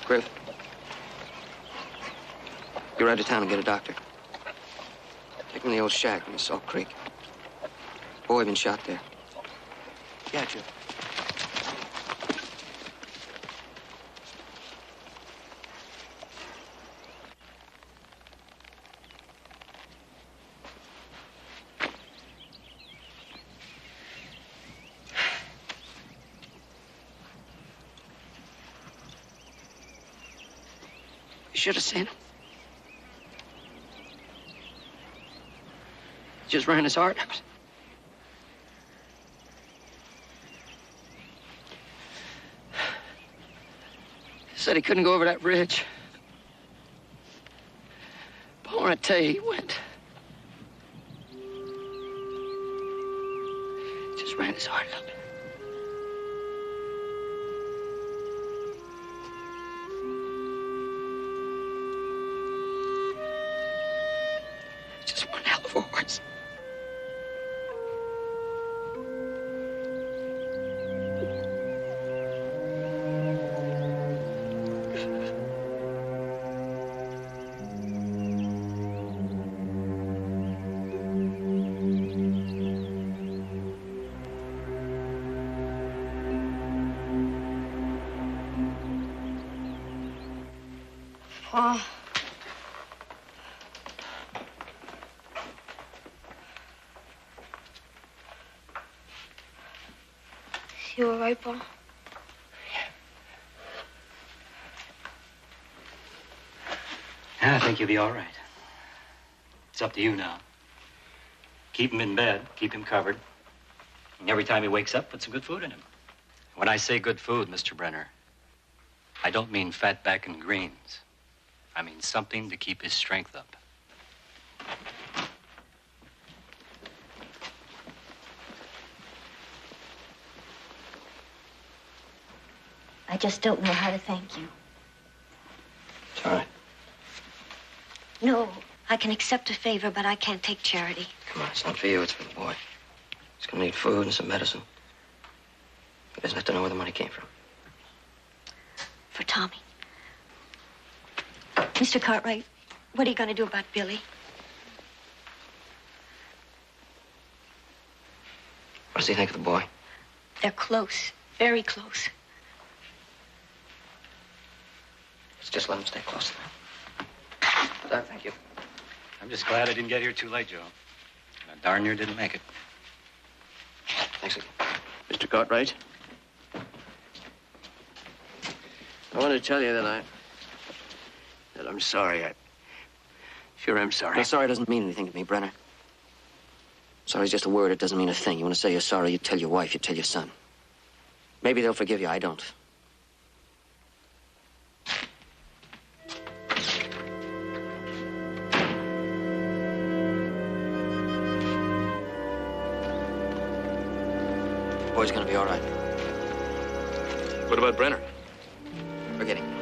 Griff, you ride to town and get a doctor. Take him to the old shack in Salt Creek. Boy been shot there. Gotcha. You should have seen him. Just ran his heart out. Said he couldn't go over that ridge. But when I tell you, he went. Just ran his heart out. Just one hell of a horse. Pa. You all right, Pa? Yeah, I think you'll be all right. It's up to you now. Keep him in bed, keep him covered. And every time he wakes up, put some good food in him. When I say good food, Mr. Brenner, I don't mean fatback and greens. I mean something to keep his strength up. I just don't know how to thank you. It's all right. No, I can accept a favor, but I can't take charity. Come on, it's not for you, it's for the boy. He's gonna need food and some medicine. He doesn't have to know where the money came from. For Tommy. Mr. Cartwright, what are you going to do about Billy? What does he think of the boy? They're close, very close. Let's just let him stay close now. Thank you. I'm just glad I didn't get here too late, Joe. And I darn near didn't make it. Thanks again. Mr. Cartwright, I want to tell you that I'm sorry. Sure am sorry. No, sorry doesn't mean anything to me, Brenner. Sorry's just a word. It doesn't mean a thing. You want to say you're sorry, you tell your wife, you tell your son. Maybe they'll forgive you. I don't. The boy's gonna be all right. What about Brenner? Forget him.